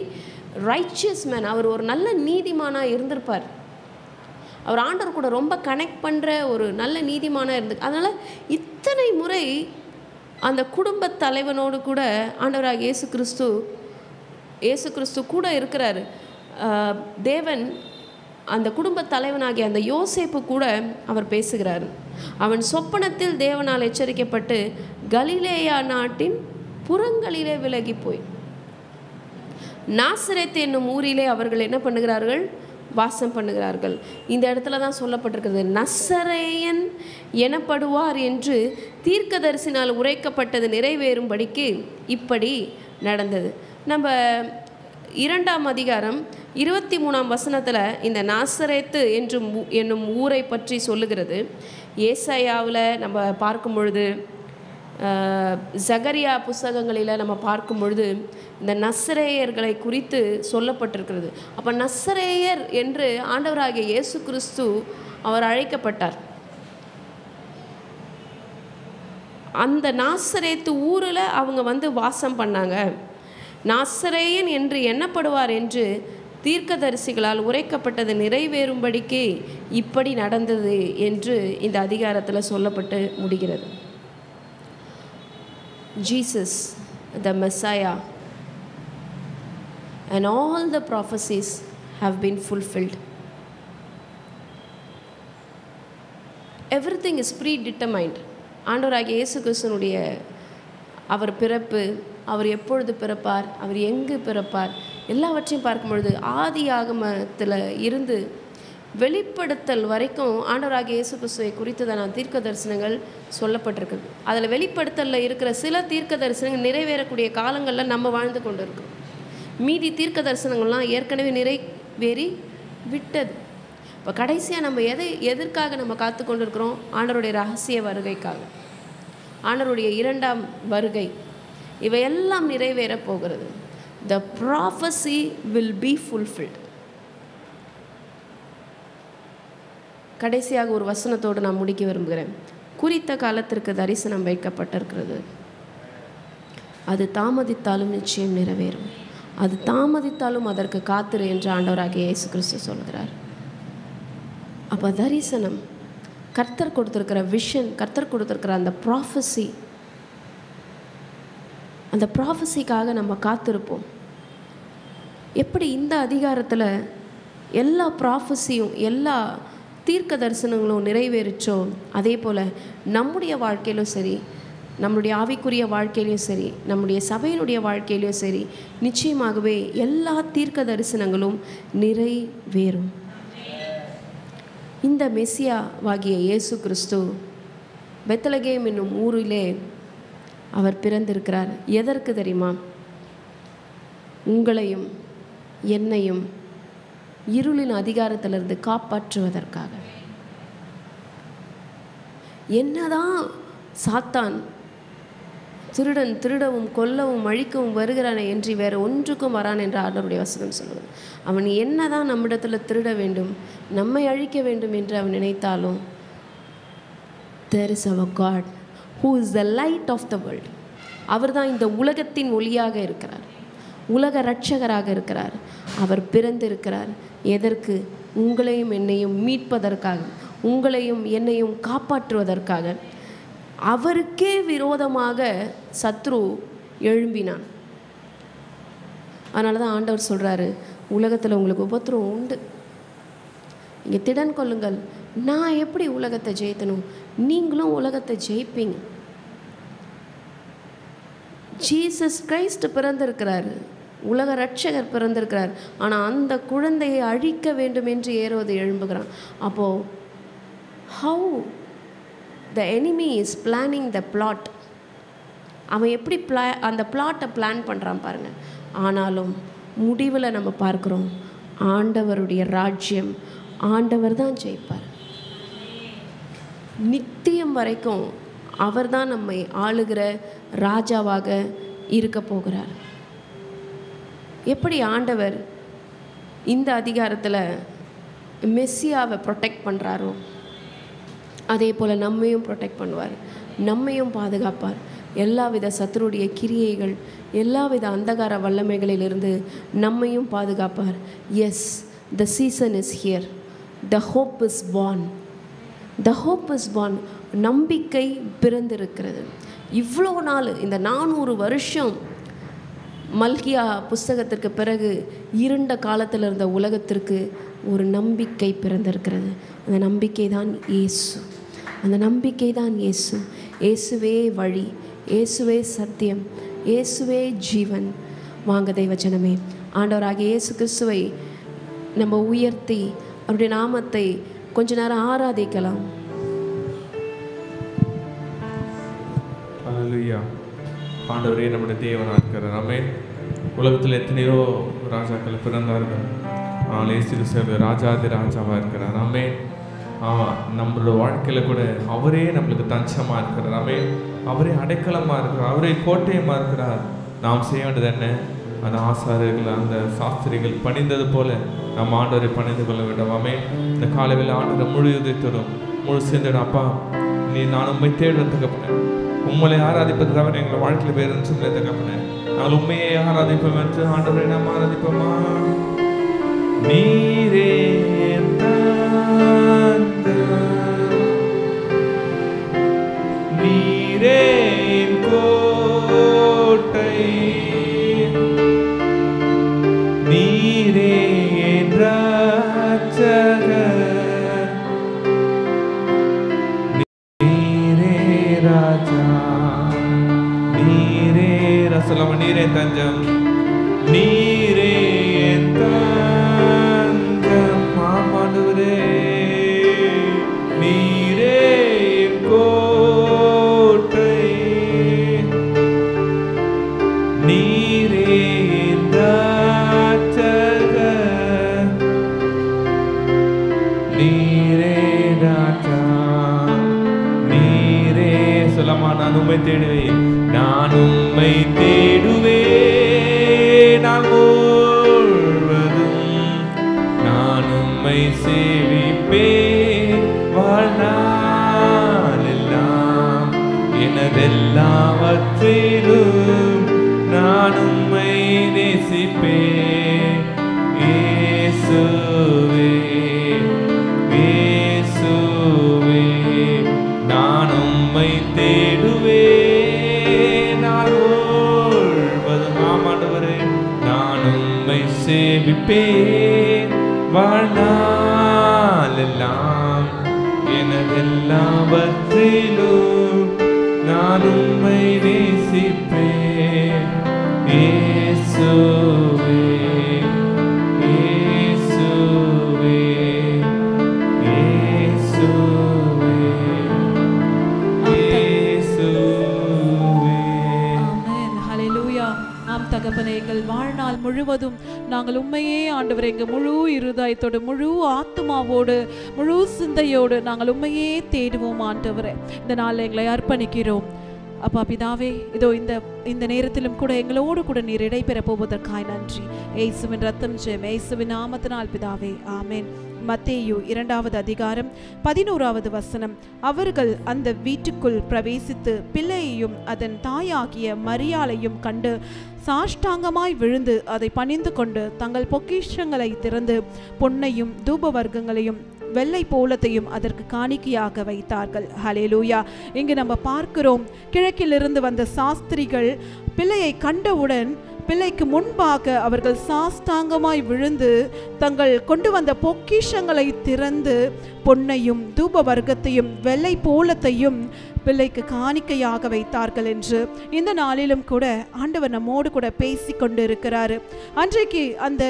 righteous man. அவர் ஒரு நல்ல நீதிமானாக இருந்திருப்பார். அவர் ஆண்டவர் கூட ரொம்ப கனெக்ட் பண்ணுற ஒரு நல்ல நீதிமானாக இருந்து, அதனால் இத்தனை முறை அந்த குடும்ப தலைவனோடு கூட ஆண்டவராக இயேசு கிறிஸ்து கூட இருக்கிறாரு. தேவன் அந்த குடும்ப தலைவனாகிய அந்த யோசேப்பு கூட அவர் பேசுகிறார். அவன் சொப்பனத்தில் தேவனால் எச்சரிக்கப்பட்டு கலிலேயா நாட்டின் புறங்களிலே விலகி போய் நாசரேத் என்னும் ஊரிலே அவர்கள் என்ன பண்ணுகிறார்கள், வாசம் பண்ணுகிறார்கள். இந்த இடத்துல தான் சொல்லப்பட்டிருக்கிறது, நசரேயன் எனப்படுவார் என்று தீர்க்கதரிசினால் உரைக்கப்பட்டது நிறைவேறும்படிக்கு இப்படி நடந்தது. நம்ம 2ஆம் அதிகாரம் 23ஆம் வசனத்தில் இந்த நாசரேத்து என்னும் ஊரை பற்றி சொல்லுகிறது. ஏசாயாவில் நம்ம பார்க்கும் பொழுது, சகரியா புஸ்தகங்களில் நம்ம பார்க்கும் பொழுது இந்த நசரேயர்களை குறித்து சொல்லப்பட்டிருக்கிறது. அப்போ நசரேயர் என்று ஆண்டவராகிய இயேசு கிறிஸ்து அவர் அழைக்கப்பட்டார். அந்த நாசரேத்து ஊரில் அவங்க வாசம் பண்ணாங்க. நாசரேயன் என்று எண்ணப்படுவார் என்று தீர்க்கதரிசிகளால் உரைக்கப்பட்டது நிறைவேறும்படிக்கு இப்படி நடந்தது என்று இந்த அதிகாரத்தில் சொல்லப்பட்டு முடிகிறது. Jesus, the Messiah, and all the prophecies have been fulfilled. Everything is predetermined. ஆண்டவராகிய இயேசு கிறிஸ்துவினுடைய அவர் பிறப்பு, அவர் எப்பொழுது பிறப்பார், அவர் எங்கு பிறப்பார், எல்லாவற்றையும் பார்க்கும் பொழுது ஆதி ஆகமத்தில் இருந்து வெளிப்படுத்தல் வரைக்கும் ஆண்டவராகிய இயேசு கிறிஸ்துவை குறித்ததான தீர்க்க தரிசனங்கள் சொல்லப்பட்டிருக்குது. அதில் வெளிப்படுத்தலில் இருக்கிற சில தீர்க்க தரிசனங்கள் நிறைவேறக்கூடிய காலங்களில் நம்ம வாழ்ந்து கொண்டு இருக்கோம். மீதி தீர்க்க தரிசனங்கள்லாம் ஏற்கனவே நிறைவேறி விட்டது. இப்போ கடைசியாக நம்ம எதற்காக நம்ம காத்து கொண்டு இருக்கிறோம்? ஆண்டவருடைய ரகசிய வருகைக்காக, ஆண்டவருடைய 2ஆம் வருகை. இவையெல்லாம் நிறைவேற போகிறது. The prophecy will be fulfilled. கடைசியாக ஒரு வசனத்தோடு நான் முடிக்க விரும்புகிறேன். குறித்த காலத்திற்கு தரிசனம் வைக்கப்பட்டிருக்கிறது. அது தாமதித்தாலும் நிச்சயம் நிறைவேறும். அது தாமதித்தாலும் அதற்கு காத்திரு என்று ஆண்டவராகிய இயேசு கிறிஸ்து சொல்கிறார். அப்போ தரிசனம், கர்த்தர் கொடுத்துருக்கிற விஷன், கர்த்தர் கொடுத்துருக்கிற அந்த ப்ராஃபஸி, அந்த ப்ராஃபஸிக்காக நம்ம காத்திருப்போம். எப்படி இந்த அதிகாரத்தில் எல்லா ப்ராஃபஸியும் எல்லா தீர்க்க தரிசனங்களும் நிறைவேறிச்சோ, அதே போல் நம்முடைய வாழ்க்கையிலும் சரி, நம்முடைய ஆவிக்குரிய வாழ்க்கையிலையும் சரி, நம்முடைய சபையினுடைய வாழ்க்கையிலையும் சரி, நிச்சயமாகவே எல்லா தீர்க்க தரிசனங்களும் நிறைவேறும். இந்த மெசியாவாகிய இயேசு கிறிஸ்து பெத்லகேம் என்னும் ஊரிலே அவர் பிறந்திருக்கிறார். எதற்கு தெரியுமா? உங்களையும் என்னையும் இருளின் அதிகாரத்திலிருந்து காப்பாற்றுவதற்காக. என்னதான் சாத்தான் திருடவும் கொல்லவும் அழிக்கவும் வருகிறானே என்று வேறு ஒன்றுக்கும் வரான் என்று ஆண்டவருடைய வசனம் சொல்வது. அவன் என்னதான் நம்மிடத்தில் திருட வேண்டும், நம்மை அழிக்க வேண்டும் என்று அவன் நினைத்தாலும், there is our God who is the light of the world. அவர் தான் இந்த உலகத்தின் ஒளியாக இருக்கிறார், உலக இரட்சகராக இருக்கிறார். அவர் பிறந்திருக்கிறார். எதற்கு? உங்களையும் என்னையும் மீட்பதற்காக, உங்களையும் என்னையும் காப்பாற்றுவதற்காக. அவருக்கே விரோதமாக சத்ரு எழும்பினான். அதனால தான் ஆண்டவர் சொல்கிறாரு, உலகத்தில் உங்களுக்கு உபத்திரம் உண்டு, நீங்கள் திடன் கொள்ளுங்கள். நான் எப்படி உலகத்தை ஜெயித்தனும், நீங்களும் உலகத்தை ஜெயிப்பீங்க. ஜீசஸ் கிரைஸ்ட் பிறந்திருக்கிறார், உலக இரட்சகர் பிறந்திருக்கிறார். ஆனால் அந்த குழந்தையை அழிக்க வேண்டும் என்று ஏரோது எழும்புகிறான். அப்போது how the enemy is planning the plot. அவன் எப்படி அந்த பிளாட்டை பிளான் பண்ணுறான் பாருங்கள். ஆனாலும் முடிவில் நம்ம பார்க்குறோம், ஆண்டவருடைய ராஜ்யம், ஆண்டவர் தான் ஜெயிப்பார். நித்தியம் வரைக்கும் அவர் தான் நம்மை ஆளுகிற ராஜாவாக இருக்க போகிறார். எப்படி ஆண்டவர் இந்த அதிகாரத்தில் மெஸ்ஸியாவை ப்ரொடெக்ட் பண்ணுறாரோ, அதே போல் நம்மையும் ப்ரொடெக்ட் பண்ணுவார், நம்மையும் பாதுகாப்பார். எல்லாவித சத்துருடைய கிரியைகள், எல்லாவித அந்தகார வல்லமைகளிலிருந்து நம்மையும் பாதுகாப்பார். Yes, the season is here, the hope is born, the hope is born. நம்பிக்கை பிறந்திருக்கிறது. இவ்வளோ நாள், இந்த 400 வருஷம் மல்கியா புஸ்தகத்திற்கு பிறகு இருண்ட காலத்தில் இருந்த உலகத்திற்கு ஒரு நம்பிக்கை பிறந்திருக்கிறது. அந்த நம்பிக்கை தான் இயேசு, அந்த நம்பிக்கை தான் இயேசு. இயேசுவே வழி, இயேசுவே சத்தியம், இயேசுவே ஜீவன். வாங்க தெய்வ ஜனமே, ஆண்டவராகிய இயேசு கிறிஸ்துவை நம்ம உயர்த்தி அவருடைய நாமத்தை கொஞ்ச நேரம் ஆராதிக்கலாம். ஹல்லேலூயா. ஆண்டவரே நம்முடைய தேவனாக இருக்கிறார். ஆமென். உலகத்தில் எத்தனையோ ராஜாக்கள் பிறந்தார்கள். இயேசு கிறிஸ்து ராஜாதி ராஜாவாக இருக்கிறார். ஆமென். நம்மளோட வாழ்க்கையில் கூட அவரே நம்மளுக்கு தஞ்சமாக இருக்கிறார். ஆமென். அவரே அடைக்கலமாக இருக்கிறார். அவரே கோட்டையமாக இருக்கிறார். நாம் செய்ய வேண்டியது என்ன? அந்த ஆசாரியர்கள் அந்த சாஸ்திரிகள் பணிந்தது போல நம்ம ஆண்டவரை பணிந்து கொள்ள வேண்டும். ஆமென். இந்த காலையில் ஆண்டவரை முழு இதயத்தோடும் முழு சேர்ந்துடும். அப்பா, நான் உண்மை தேடுறது தகப்பனே, உண்மையை ஆராதிப்பது தவிர எங்களை வாழ்க்கையில் வேறு சொல்ல தகப்பனே, நாங்கள் உண்மையை ஆராதிப்போம் என்று ஆண்டவரை நாம் ஆராதிப்போமா? நீரே நீரே கோட்டை, நீரே ரட்சகர், நீரே ராஜா, நீரே ரசலம், நீரே தஞ்சம், நீரே தஞ்சம். ஆமாண்டவரே, நீரே கோட்டை, நீரே ரட்சகர், நீரே ராஜா, நீரே. சொல்லமா, நான் உம்மை தேடுவேன், நான் உம்மை தேடுவேன், நான் முழுவதும் நான் உம்மை சேவிப்பேன், வாழ்நாளெல்லாம் எனதெல்லாவற்றிலும் நான் உம்மை நேசிப்பேன். இயேசுவே, இயேசுவே, நான் உம்மை தேடுவேன், நான் முழுவதும். ஆமாண்டவரே, நான் உம்மை சேவிப்பேன், வாழ்நாளெல்லாம் எனதெல்லாவற்றிலும் நான் உம்மை நேசிப்பேன். இயேசுவே, இயேசுவே, இயேசுவே, இயேசுவே. ஆமென். ஹல்லேலூயா. நாம் தகப்பனே, எங்கள் வாழ்நாள் முழுவதும் நாங்கள் உண்மையே ஆண்டவரே, எங்கள் முழு இருதயத்தோடு முழு ஆத்மாவோடு முழு சிந்தையோடு நாங்கள் உண்மையே தேடுவோம் ஆண்டவரே. இந்த நாளில் எங்களை அர்ப்பணிக்கிறோம். அப்பா பிதாவே, இதோ இந்த நேரத்திலும் கூட எங்களோடு கூட நீர் இடைபெற போவதற்காய் நன்றி. இயேசுவின் ரத்தம் ஜெயம், இயேசுவின் நாமத்தினால் பிதாவே, ஆமென். மத்தேயு 2வது அதிகாரம் 11வது வசனம். அவர்கள் அந்த வீட்டுக்குள் பிரவேசித்து பிள்ளையையும் அதன் தாயாகிய மரியாளையும் கண்டு சாஷ்டாங்கமாய் விழுந்து அதை பணிந்து கொண்டு தங்கள் பொக்கிஷங்களை திறந்து பொன்னையும் தூப வர்க்கங்களையும் வெள்ளை போலத்தையும் அதற்கு காணிக்கையாக வைத்தார்கள். ஹல்லேலூயா. இங்கு நம்ம பார்க்கிறோம், கிழக்கிலிருந்து வந்த சாஸ்திரிகள் பிள்ளையை கண்டவுடன் பிள்ளைக்கு முன்பாக அவர்கள் சாஷ்டாங்கமாய் விழுந்து தங்கள் கொண்டு வந்த பொக்கிஷங்களை திறந்து பொன்னையும் தூப வர்க்கத்தையும் வெள்ளை போலத்தையும் பிள்ளைக்கு காணிக்கையாக வைத்தார்கள் என்று இந்த நாளிலும் கூட ஆண்டவர் நம்மோடு கூட பேசி கொண்டு இருக்கிறாரு. அன்றைக்கு அந்த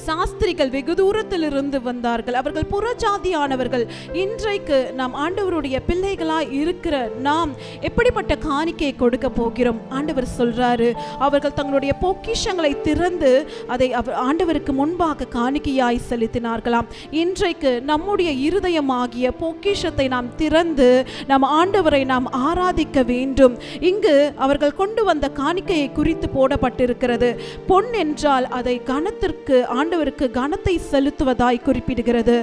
சாஸ்திரிகள் வெகு தூரத்திலிருந்து வந்தார்கள். அவர்கள் புறஜாதியானவர்கள். இன்றைக்கு நாம் ஆண்டவருடைய பிள்ளைகளாய் இருக்கிற நாம் எப்படிப்பட்ட காணிக்கையை கொடுக்க போகிறோம்? ஆண்டவர் சொல்றாரு, அவர்கள் தங்களுடைய பொக்கிஷங்களை திறந்து அதை ஆண்டவருக்கு முன்பாக காணிக்கையாய் செலுத்தினார்களாம். இன்றைக்கு நம்முடைய இருதயமாகிய பொக்கிஷத்தை நாம் திறந்து நம் ஆண்டவரை நாம் ஆராதிக்க வேண்டும். இங்கு அவர்கள் கொண்டு வந்த காணிக்கையை குறித்து போடப்பட்டிருக்கிறது. பொன் என்றால் அதை கனத்திற்கு ஆண்டவருக்கு கனத்தை செலுத்துவதாய் குறிப்பிடுகிறது.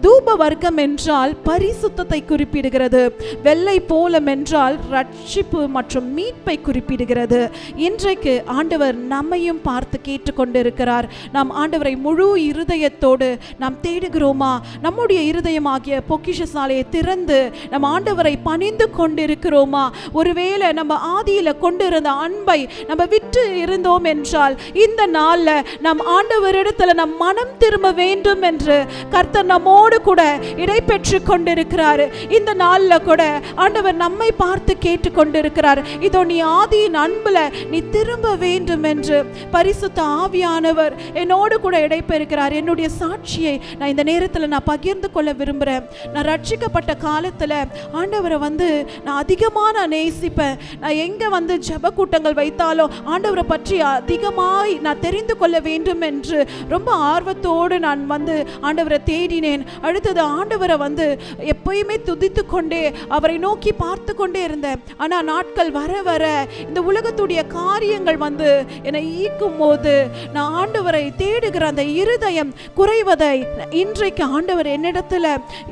தூப வர்க்கம் என்றால் பரிசுத்தத்தை குறிப்பிடுகிறது. வெள்ளை போலம் என்றால் ரட்சிப்பு மற்றும் மீட்பை குறிப்பிடுகிறது. இன்றைக்கு ஆண்டவர் நம்மையும் பார்த்து கேட்டுக்கொண்டிருக்கிறார். நாம் ஆண்டவரை முழு இருதயத்தோடு நாம் தேடுகிறோமா? நம்முடைய இருதயமாகிய பொக்கிஷசாலையை திறந்து நம் ஆண்டவரை பணிந்து கொண்டிருக்கிறோமா? ஒருவேளை நம்ம ஆதியில கொண்டிருந்த அன்பை நம்ம விட்டு இருந்தோம் என்றால் இந்த நாள்ல நம் ஆண்டவரிடத்தில் நேரத்தில் நம் மனம் திரும்ப வேண்டும் என்று கர்த்தர் நம்மோடு கூட இடைபெற்று கொண்டிருக்கிறார். இந்த நாளில் கூட ஆண்டவர் நம்மை பார்த்து கேட்டு கொண்டிருக்கிறார். இதோ நீ ஆதியின் அன்புல நீ திரும்ப வேண்டும் என்று பரிசுத்த ஆவியானவர் என்னோடு கூட இடைபெறுகிறார். என்னுடைய சாட்சியை நான் இந்த நேரத்தில் நான் பகிர்ந்து கொள்ள விரும்புகிறேன். நான் ரட்சிக்கப்பட்ட காலத்தில் ஆண்டவரை நான் அதிகமாக நேசிப்பேன். நான் எங்கே ஜெப கூட்டங்கள் வைத்தாலும் ஆண்டவரை பற்றி அதிகமாய் நான் தெரிந்து கொள்ள வேண்டும் என்று ரொம்ப ஆர்வத்தோடு நான் ஆண்டவரை தேடினேன். அடுத்தது ஆண்டவரை எப்பயுமே துதித்து கொண்டே அவரை நோக்கி பார்த்து கொண்டே இருந்தேன். ஆனால் நாட்கள் வர வர இந்த உலகத்துடைய காரியங்கள் என்னை ஈக்கும் போது நான் ஆண்டவரை தேடுகிற அந்த இருதயம் குறைவதை இன்றைக்கு ஆண்டவர்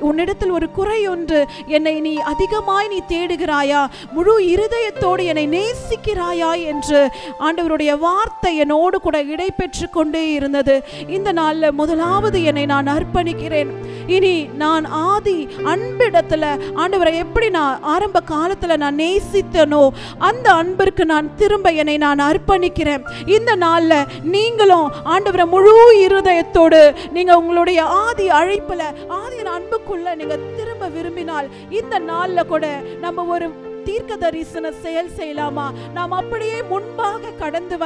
உன்னிடத்தில் ஒரு குறை ஒன்று, என்னை நீ அதிகமாய் நீ தேடுகிறாயா, முழு இருதயத்தோடு என்னை நேசிக்கிறாயா என்று ஆண்டவருடைய வார்த்தை என்னோடு கூட இடைபெற்று கொண்டே இருந்தது. இந்த நாளில் முதலாவது என்னை நான் அர்ப்பணிக்கிறேன். இனி நான் ஆதி அன்பிடத்துல ஆண்டவரை எப்படி நான் ஆரம்ப காலத்துல நான் நேசித்தனோ அந்த அன்பிற்கு நான் திரும்ப என்னை நான் அர்ப்பணிக்கிறேன். இந்த நாள்ல நீங்களும் ஆண்டவரை முழு இருதயத்தோடு நீங்க உங்களுடைய ஆதி அழைப்புல ஆதி அன்புக்குள்ள நீங்க திரும்ப விரும்பினால் இந்த நாள்ல கூட நம்ம ஒரு தீர்க்க தரிசன செயல் செய்யலாமா? நாம் அப்படியே முன்பாக கடந்து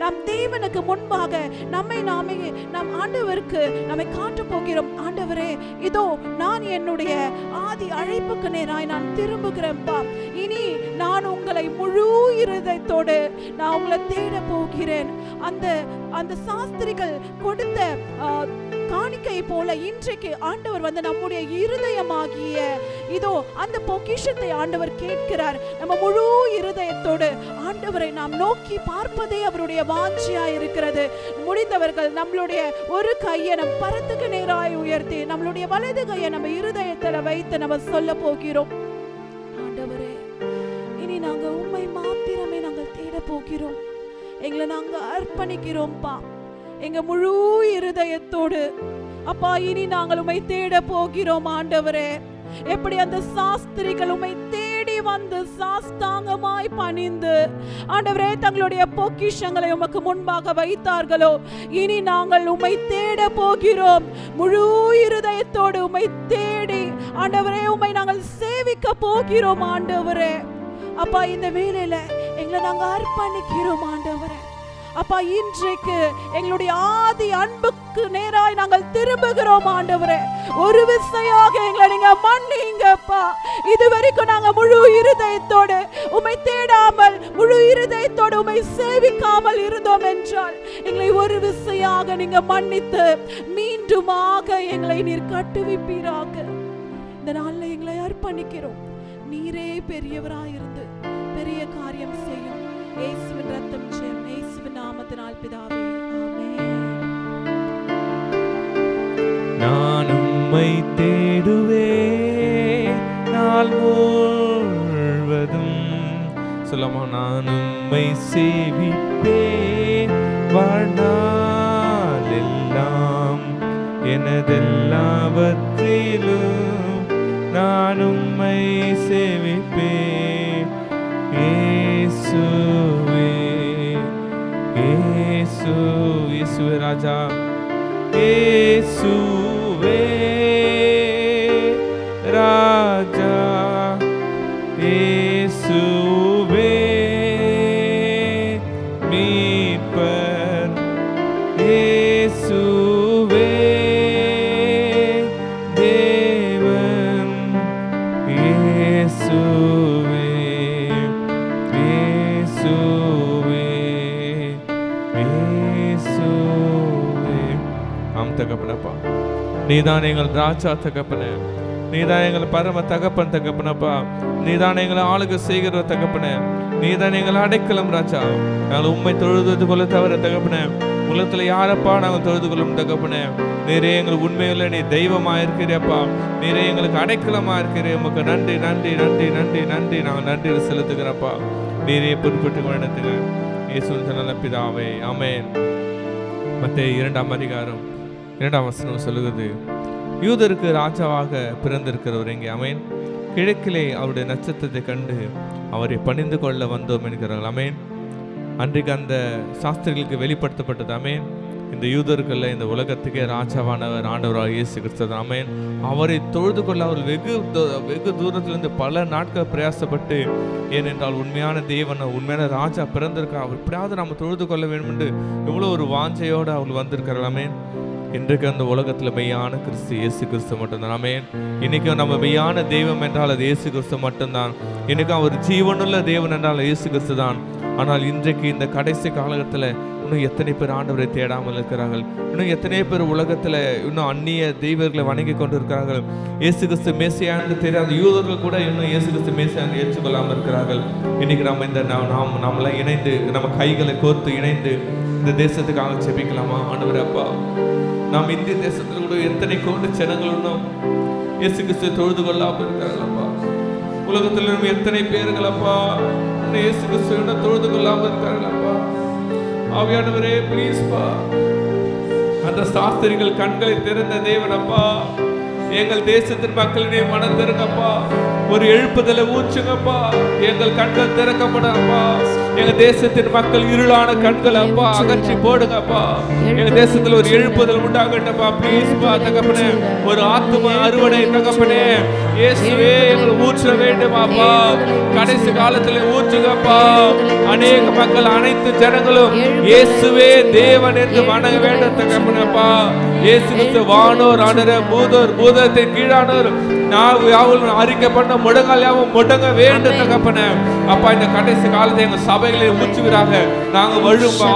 நாம் தேவனுக்கு முன்பாக நம் ஆண்டவருக்கு நம்மை காட்ட போகிறோம். ஆண்டவரே, இதோ நான் என்னுடைய ஆதி அழைப்புக்கு நேராய் நான் திரும்புகிறேன்ப்பா. இனி நான் உங்களை முழு இருதயத்தோடு நான் உங்களை தேட போகிறேன். அந்த சாஸ்திரிகள் கொடுத்த காணிக்கை போல இன்றைக்கு ஆண்டவர் நம்முடைய இருதயமாகிய இதோ அந்த பொக்கிஷத்தை ஆண்டவர் கேட்கிறார். நம்ம முழு இருதயத்தோடு ஆண்டவரை நாம் நோக்கி பார்ப்பதே அவருடைய வாஞ்சியா இருக்கிறது. முடிந்தவர்கள் நம்மளுடைய ஒரு கையை நம் பரத்துக்கு நேராய் உயர்த்தி நம்மளுடைய வலது கையை நம்ம இருதயத்துல வைத்து நம்ம சொல்ல போகிறோம். ஆண்டவரே, இனி நாங்க உம்மை மாத்திரமே நாங்கள் தேட போகிறோம். எங்களை நாங்க அர்ப்பணிக்கிறோம்ப்பா எங்க முழு இருதயத்தோடு. அப்பா, இனி நாங்கள் உம்மை தேட போகிறோம். ஆண்டவரே, எப்படி அந்த சாஸ்திரிகள் உம்மை தேடி சாஸ்தாங்கமாய் பணிந்து ஆண்டவரே தங்களுடைய பொக்கிஷங்களை உமக்கு முன்பாக வைத்தார்களோ, இனி நாங்கள் உம்மை தேட போகிறோம். முழு இருதயத்தோடு உம்மை தேடி ஆண்டவரே உம்மை நாங்கள் சேவிக்க போகிறோம். ஆண்டவரே, அப்பா, இந்த வேளையில எங்களை நாங்க அர்ப்பணிக்கிறோம். ஆண்டவரே, அப்பா, இன்றைக்கு எங்களுடைய ஆதி அன்புக்கு நேராய் நாங்கள் திரும்புகிறோம். ஆண்டவரே, ஒரு விசையாக எங்களை நீங்க மன்னிங்கப்பா. இதுவரைக்கும் நாங்க முழு இருதயத்தோடு உம்மை தேடாமல் முழு இருதயத்தோடு உம்மை சேவிக்காமல் இருந்தோம் என்றால் எங்களை ஒரு விசையாக நீங்க மன்னித்து மீண்டுமாக எங்களை நீர் கட்டுவிப்பீராக. இந்த நாளில் எங்களை அர்ப்பணிக்கிறோம். நீரே பெரியவராயிருந்து பெரிய காரியம் செய்யும். இயேசுவின் ரத்தம் ஜெயம், இயேசுவின் நாமத்தினால் பிதாவே, ஆமென். நான் உம்மை தேடுவேன் நாள் முழுவதும். சொல்லமா, நான் உம்மை சேவிப்பேன் வாழ்நாள் எல்லாம். எனதெல்லாவற்றிலும் நான் உம்மை சேவிப்பேன். இயேசுவே, இயேசு, இயேசுவே ராஜா, இயேசுவே ராஜா, இயேசுவே மீட்பர், இயேசுவே தேவன், இயேசுவே தகப்பனப்பா, நீதான் எங்கள் ராஜா தகப்பனே, நீதான் எங்கள் பரம தகப்பன் தகப்பனப்பா, நீதான் எங்களை ஆளுக செய்கிற தகப்பனே, நீதான் எங்கள் அடைக்கலம் ராஜா. நாங்கள் உண்மை தொழுது கொள்ள தவிர தகப்பனே உலகத்துல யாரப்பா நாங்கள் தொழுது கொள்ளும் தகப்பனே. நீரே எங்களுக்கு உண்மையில நீ தெய்வமா இருக்கிறப்பா, நீரே எங்களுக்கு அடைக்கலமா இருக்கிறே. உமக்கு நன்றி நன்றி நன்றி நன்றி நன்றி நாங்கள் நன்றி செலுத்துகிறப்பா. நீரே பொறுப்பட்டு வேண்டத்துங்க இயேசுவின் நல்ல பிதாவே, ஆமென். மத்தேயு 2ஆம் அதிகாரம் 2ஆம் வசனம் சொல்லுகிறது, யூதருக்கு ராஜாவாக பிறந்திருக்கிறவர் எங்கே? ஆமென். கிழக்கிலே அவருடைய நட்சத்திரத்தை கண்டு அவரை பணிந்து கொள்ள வந்தோம் என்கிறார்கள். ஆமென். அன்றைக்கு அந்த சாஸ்திரிகளுக்கு வெளிப்படுத்தப்பட்டது. ஆமென். இந்த யூதர்களில் இந்த உலகத்துக்கே ராஜாவானவர் ஆண்டவராக இயேசு கிறிஸ்து. ஆமென். அவரை தொழுது கொள்ள அவர் வெகு தூரத்திலிருந்து பல நாட்கள் பிரயாசப்பட்டு, ஏனென்றால் உண்மையான தேவன், உண்மையான ராஜா பிறந்திருக்கார், அவர் எப்படியாவது நம்ம தொழுது கொள்ள வேண்டும் என்று எவ்வளோ ஒரு வாஞ்சையோடு அவர் வந்திருக்கிறார். ஆமென். இன்றைக்கு அந்த உலகத்தில் மெய்யான கிறிஸ்து இயேசு கிறிஸ்து மட்டும்தான். ஆமென். இன்னைக்கும் நம்ம மெய்யான தெய்வம் என்றால் அது இயேசு கிறிஸ்து மட்டும்தான். இன்னைக்கும் அவர் ஜீவனுள்ள தேவன் என்றால் இயேசு கிறிஸ்து தான். ஆனால் இன்றைக்கு இந்த கடைசி காலகட்டத்தில் இன்னும் எத்தனை பேர் ஆண்டவரை தேடாமல் இருக்கிறார்கள்? இன்னும் எத்தனை பேர் உலகத்தில் இன்னும் அந்நிய தெய்வங்களை வணங்கி கொண்டு இருக்கிறார்கள்? இயேசு கிறிஸ்து மேசியான்னு தெரியாத யூதர்கள் கூட இன்னும் இயேசு கிறிஸ்து மேசியான்னு ஏற்றுக்கொள்ளாமல் இருக்கிறார்கள். இன்னைக்கு நம்ம இந்த நம்மளாம் இணைந்து, நம்ம கைகளை கோர்த்து இணைந்து இந்த தேசத்துக்காக ஜெபிக்கலாமா? ஆண்டவரே அப்பா, நாம் இந்திய தேசத்தில் கூட எத்தனை கோடி ஜனங்கள் இன்னும் இயேசு கிறிஸ்துவை தொழுது கொள்ளாமல் இருக்கிறார்களப்பா. உலகத்தில் இன்னும் எத்தனை பேர்களப்பா இயேசு கிறிஸ்துவை தொழுது கொள்ளாமல் இருக்கிறார்களப்பா. ஆவியானவரே ப்ளீஸ் பா, அந்த சாஸ்திரிகள் கண்களை திறந்த தேவனப்பா, எங்கள் தேசத்தின் மக்களிடையே மனம் திறங்கப்பா, ஒரு எழுப்புதலை ஊற்றுங்கப்பா, எங்கள் கண்கள் திறக்கப்படப்பா. எங்க தேசத்தின் மக்கள் இருளான கண்கள் அப்பா அகற்றி போடுங்கப்பா. எங்க தேசத்துல ஒரு எழுப்புதல் உண்டாகட்டப்பா. ப்ளீஸ் பா தகப்பனே, ஒரு ஆத்தும அறுவடை தகப்பனே இயேசுவே எங்களை ஊற்ற வேண்டுமாப்பா. கடைசி காலத்துல ஊற்றுங்கப்பா. அநேக மக்கள், அனைத்து ஜனங்களும் இயேசுவே தேவன் என்று வணங்க வேண்டும் தகப்பனப்பா. இயேசு கிறிஸ்து வானோர் ஆண்டவரே, பூதத்தின் கீழானோர் அறிக்கை பண்ண முடங்கால் யாவும் முடங்க வேண்டும் தகப்பனே அப்பா. இந்த கடைசி காலத்தை எங்க சபைகளை ஊற்றுவீராக. நாங்க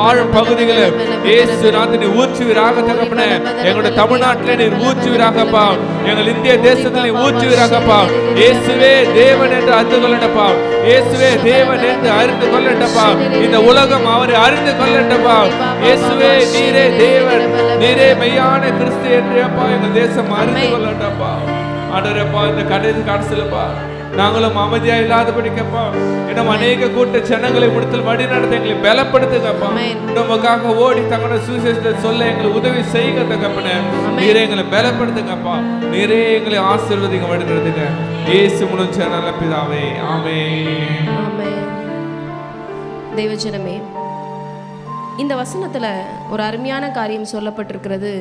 ஆழும் பகுதிகளை இயேசு நாதனை ஊற்றுவீராக தகப்பனே. எங்களுடைய தமிழ்நாட்டிலே நீர் ஊற்றுவீராகப்பா. எங்கள் இந்திய தேசத்திலே ஊற்றுவீராகப்பா. இயேசுவே தேவன் என்று அறிந்து கொள்ளட்டப்பா. இயேசுவே தேவன் என்று அறிந்து கொள்ளட்டப்பா. இந்த உலகம் அவரை அறிந்து கொள்ளட்டப்பா. இயேசுவே நீரே தேவன், நீரே மெய்யான கிறிஸ்து என்று அப்பா எங்கள் தேசம் அறிந்து கொள்ளட்டப்பா. ஆண்டவரேப்பா, இந்த கடைசிலப்பா நாங்களும் அமைதியா இல்லாதபடிக்கப்பா, இன்னும் அநேக கூட்ட ஜனங்களை விடுத்தல் வழி நடத்த எங்களை பலப்படுத்துங்கப்பா. நமக்காக ஓடி தங்களோட சுவிசேஷத்தை சொல்ல எங்களை உதவி செய்யுங்க தகப்பனே. நீரே எங்களை பலப்படுத்துங்கப்பா. நீரே எங்களை ஆசீர்வதிங்க, வழி நடத்துங்க. இயேசு மூலம் நல்ல பிதாவே, ஆமென். தேவஜனமே, இந்த வசனத்துல ஒரு அருமையான காரியம் சொல்லப்பட்டிருக்கிறது.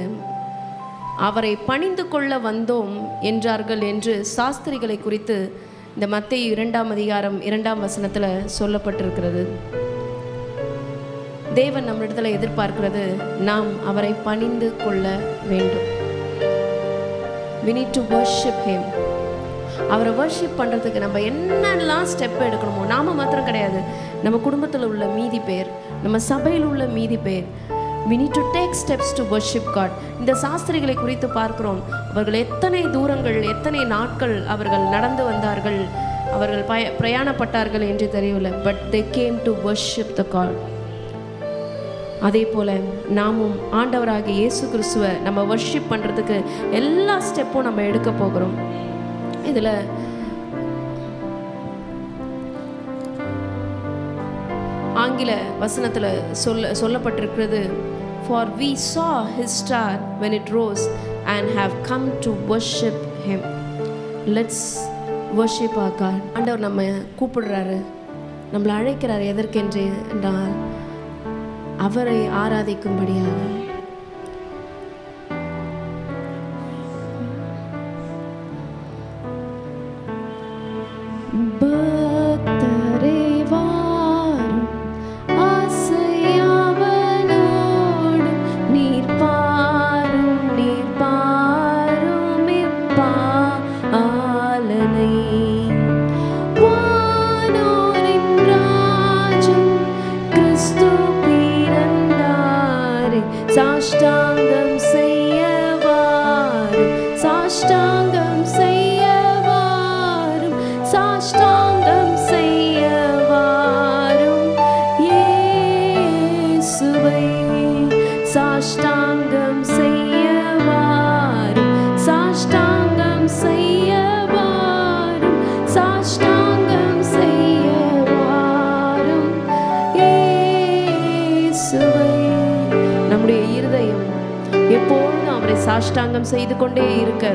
அவரை பணிந்து கொள்ள வந்தோம் என்றார்கள் என்று சாஸ்திரிகளை குறித்து இந்த மத்தேயு 2ஆம் அதிகாரம் 2ஆம் வசனத்தில் சொல்லப்பட்டிருக்கிறது. தேவன் நம்மிடத்தில் எதிர்பார்க்கிறது, நாம் அவரை பணிந்து கொள்ள வேண்டும். We need to worship him. அவரை வர்ஷிப் பண்ணுறதுக்கு நம்ம என்னெல்லாம் ஸ்டெப் எடுக்கணுமோ, நாம மாத்திரம் கிடையாது, நம்ம குடும்பத்தில் உள்ள மீதி பேர், நம்ம சபையில் உள்ள மீதி பேர், we need to take steps to worship God. இந்த சாஸ்திரிகளை குறித்து பார்க்கிறோம். அவர்கள் எத்தனை தூரங்கள், எத்தனை நாட்கள் அவர்கள் நடந்து வந்தார்கள், அவர்கள் பிரயாணப்பட்டார்கள் என்று தெரியவில்லை. but they came to worship the God. அதே போல நாமும் ஆண்டவராகிய இயேசு கிறிஸ்துவை நம்ம வர்ஷிப் பண்ணுறதுக்கு எல்லா ஸ்டெப்பும் நம்ம எடுக்க போகிறோம். இதில் ஆங்கில வசனத்தில் சொல்லப்பட்டிருக்கிறது, for we saw his star when it rose and have come to worship him. Let's worship our God. ஆண்டவர் நம்ம கூப்பிடுறாரு, நம்மளை அழைக்கிறார். எதற்கென்று என்றால் அவரை ஆராதிக்கும்படியாக. சாஷ்டாங்கம் செய்யவாரும், சாஷ்டாங்கம் செய்யவாரும், சாஷ்டாங்கம் செய்யவாரும் இயேசுவை. சாஷ்டாங்கம் செய்யவாரும், சாஷ்டாங்கம் செய்யவாரும், சாஷ்டாங்கம் செய்யவாரும் இயேசுவை. நம்முடைய இருதயம் எப்பொழுதும் அவரை சாஷ்டாங்கம் செய்து கொண்டே இருக்க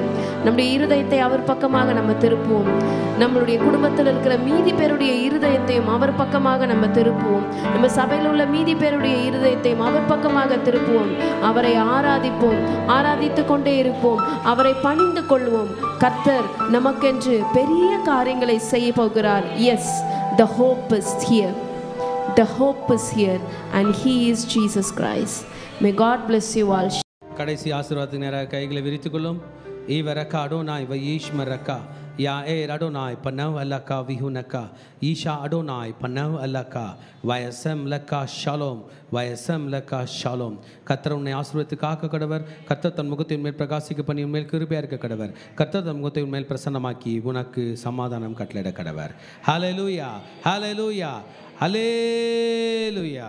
நம்முடைய இருதயத்தை அவர் பக்கமாக நம்ம திருப்புவோம். நம்மளுடைய குடும்பத்தில் இருக்கிற மீதி பேருடைய இருதயத்தையும் அவர் பக்கமாக நம்ம திருப்புவோம். நம்ம சபையில் உள்ள மீதி பேருடைய இருதயத்தையும் அவர் பக்கமாக திருப்புவோம். அவரை ஆராதிப்போம், ஆராதித்து கொண்டே இருப்போம், அவரை பணிந்து கொள்வோம். கர்த்தர் நமக்கென்று பெரிய காரியங்களை செய்ய போகிறார். Yes, the hope is here. The hope is here and he is Jesus Christ. May God bless you all. கடைசி ஆசீர்வாதத்துக்கு நேராக கைகளை விரித்துக் கொள்ளும். ஈவரக்கா அடோனாய் வயீஷ்மரக்கா யா ஏர் அடோனாய் பனவ் அல்லக்கா விஹுனக்கா ஈஷா அடோனாய் பனவ் அல்லக்கா வயசம் லக்கா ஷாலோம் வயசம் லக்கா ஷாலோம். கர்த்தர் உன்னை ஆசீர்வதித்து காக்க கடவர். கர்த்தர் தன் முகத்தின் மேல் பிரகாசிக்க பண்ணி உன்மேல் கிருபையா இருக்க கடவர். கர்த்தர் தன் முகத்தை உன்மேல் பிரசன்னமாக்கி உனக்கு சமாதானம் கட்டளையிட கடவர். ஹல்லேலூயா, ஹல்லேலூயா, ஹல்லேலூயா.